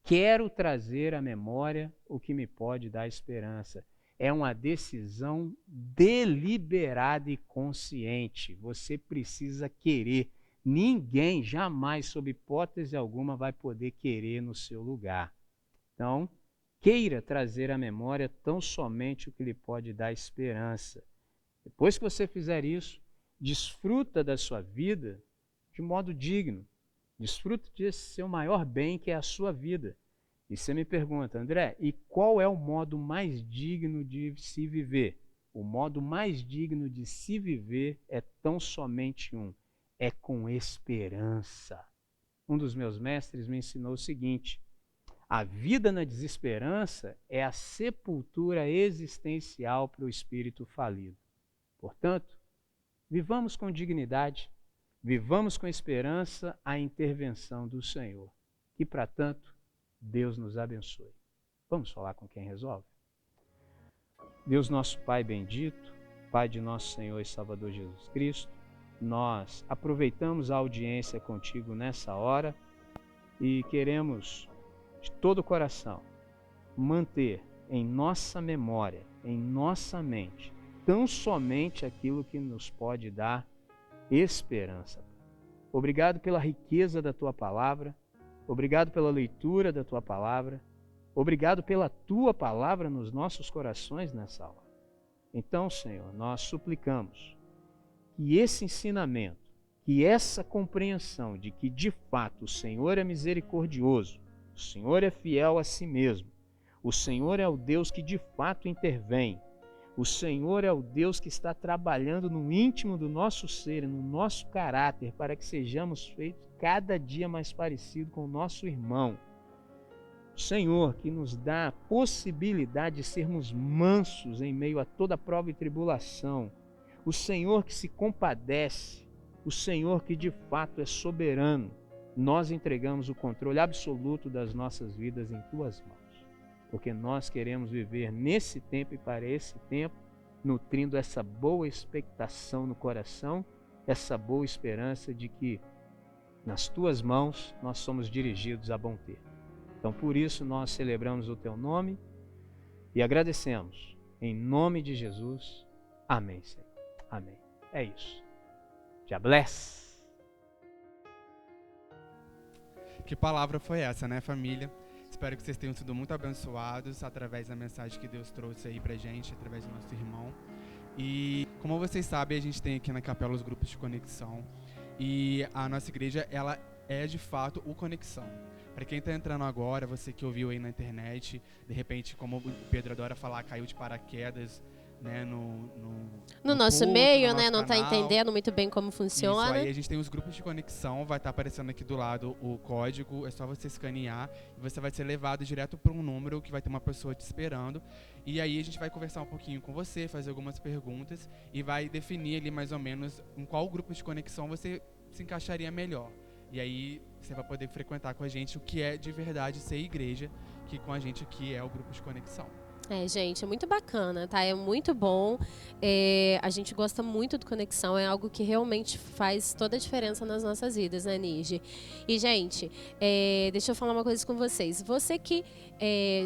quero trazer à memória o que me pode dar esperança. É uma decisão deliberada e consciente. Você precisa querer. Ninguém, jamais, sob hipótese alguma, vai poder querer no seu lugar. Então, queira trazer à memória tão somente o que lhe pode dar esperança. Depois que você fizer isso, desfruta da sua vida de modo digno. Desfruta desse seu maior bem, que é a sua vida. E você me pergunta: André, e qual é o modo mais digno de se viver? O modo mais digno de se viver é tão somente um: é com esperança. Um dos meus mestres me ensinou o seguinte: a vida na desesperança é a sepultura existencial para o espírito falido. Portanto, vivamos com dignidade, vivamos com esperança a intervenção do Senhor. E, para tanto, Deus nos abençoe. Vamos falar com quem resolve? Deus nosso Pai bendito, Pai de nosso Senhor e Salvador Jesus Cristo, nós aproveitamos a audiência contigo nessa hora e queremos, de todo o coração, manter em nossa memória, em nossa mente, tão somente aquilo que nos pode dar esperança. Obrigado pela riqueza da Tua Palavra, obrigado pela leitura da Tua Palavra, obrigado pela Tua Palavra nos nossos corações nessa hora. Então, Senhor, nós suplicamos que esse ensinamento, que essa compreensão de que de fato o Senhor é misericordioso, o Senhor é fiel a si mesmo, o Senhor é o Deus que de fato intervém, o Senhor é o Deus que está trabalhando no íntimo do nosso ser e no nosso caráter para que sejamos feitos cada dia mais parecidos com o nosso irmão. O Senhor que nos dá a possibilidade de sermos mansos em meio a toda prova e tribulação. O Senhor que se compadece, o Senhor que de fato é soberano. Nós entregamos o controle absoluto das nossas vidas em Tuas mãos, porque nós queremos viver nesse tempo e para esse tempo, nutrindo essa boa expectação no coração, essa boa esperança de que nas Tuas mãos nós somos dirigidos a bom termo. Então, por isso, nós celebramos o Teu nome e agradecemos. Em nome de Jesus. Amém, Senhor. Amém. É isso. God bless. Que palavra foi essa, né, família? Espero que vocês tenham sido muito abençoados através da mensagem que Deus trouxe aí pra gente, através do nosso irmão. E como vocês sabem, a gente tem aqui na capela os grupos de conexão. E a nossa igreja, ela é de fato o Conexão. Para quem está entrando agora, você que ouviu aí na internet, de repente, como o Pedro adora falar, caiu de paraquedas, né, no nosso culto, meio, no né? nosso Não está canal. entendendo muito bem como Isso funciona. aí, a gente tem os grupos de conexão, vai estar aparecendo aqui do lado o código, é só você escanear e você vai ser levado direto para um número que vai ter uma pessoa te esperando. E aí a gente vai conversar um pouquinho com você, fazer algumas perguntas e vai definir ali mais ou menos em qual grupo de conexão você se encaixaria melhor. E aí você vai poder frequentar com a gente o que é de verdade ser igreja, que com a gente aqui é o grupo de conexão. Gente, é muito bacana, tá? É muito bom. A gente gosta muito do Conexão, é algo que realmente faz toda a diferença nas nossas vidas, né, Nige? E, gente, deixa eu falar uma coisa com vocês. Você que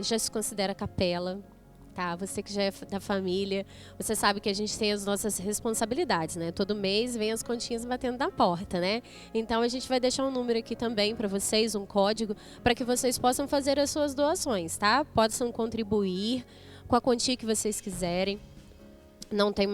já se considera capela, tá? Você que já é da família, você sabe que a gente tem as nossas responsabilidades, né? Todo mês vem as continhas batendo na porta, né? Então a gente vai deixar um número aqui também para vocês, um código, para que vocês possam fazer as suas doações, tá? Possam contribuir com a quantia que vocês quiserem. Não tem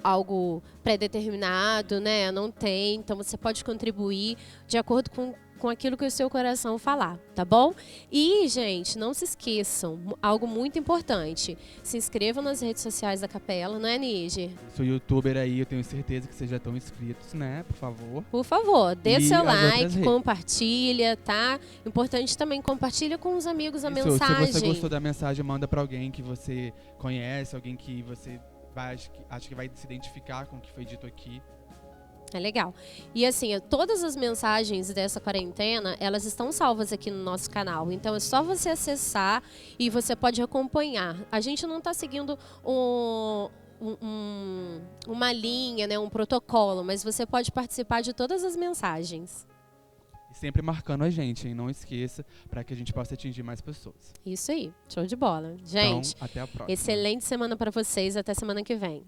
algo pré-determinado, né? Não tem. Então você pode contribuir de acordo com aquilo que o seu coração falar, tá bom? E, gente, não se esqueçam, algo muito importante. Se inscrevam nas redes sociais da capela, não é, Nige? Sou youtuber aí, eu tenho certeza que vocês já estão inscritos, né? Por favor. Por favor, dê E seu as outras like, redes? compartilha, tá? Importante também, compartilha com os amigos a Isso, mensagem. se você gostou da mensagem, manda pra alguém que você conhece, alguém que você acha que vai se identificar com o que foi dito aqui. É legal. E assim, todas as mensagens dessa quarentena, elas estão salvas aqui no nosso canal. Então é só você acessar e você pode acompanhar. A gente não está seguindo uma linha, né, um protocolo, mas você pode participar de todas as mensagens. E sempre marcando a gente, hein? Não esqueça, para que a gente possa atingir mais pessoas. Isso aí, show de bola. Gente, Então, até a próxima. excelente semana para vocês. Até semana que vem.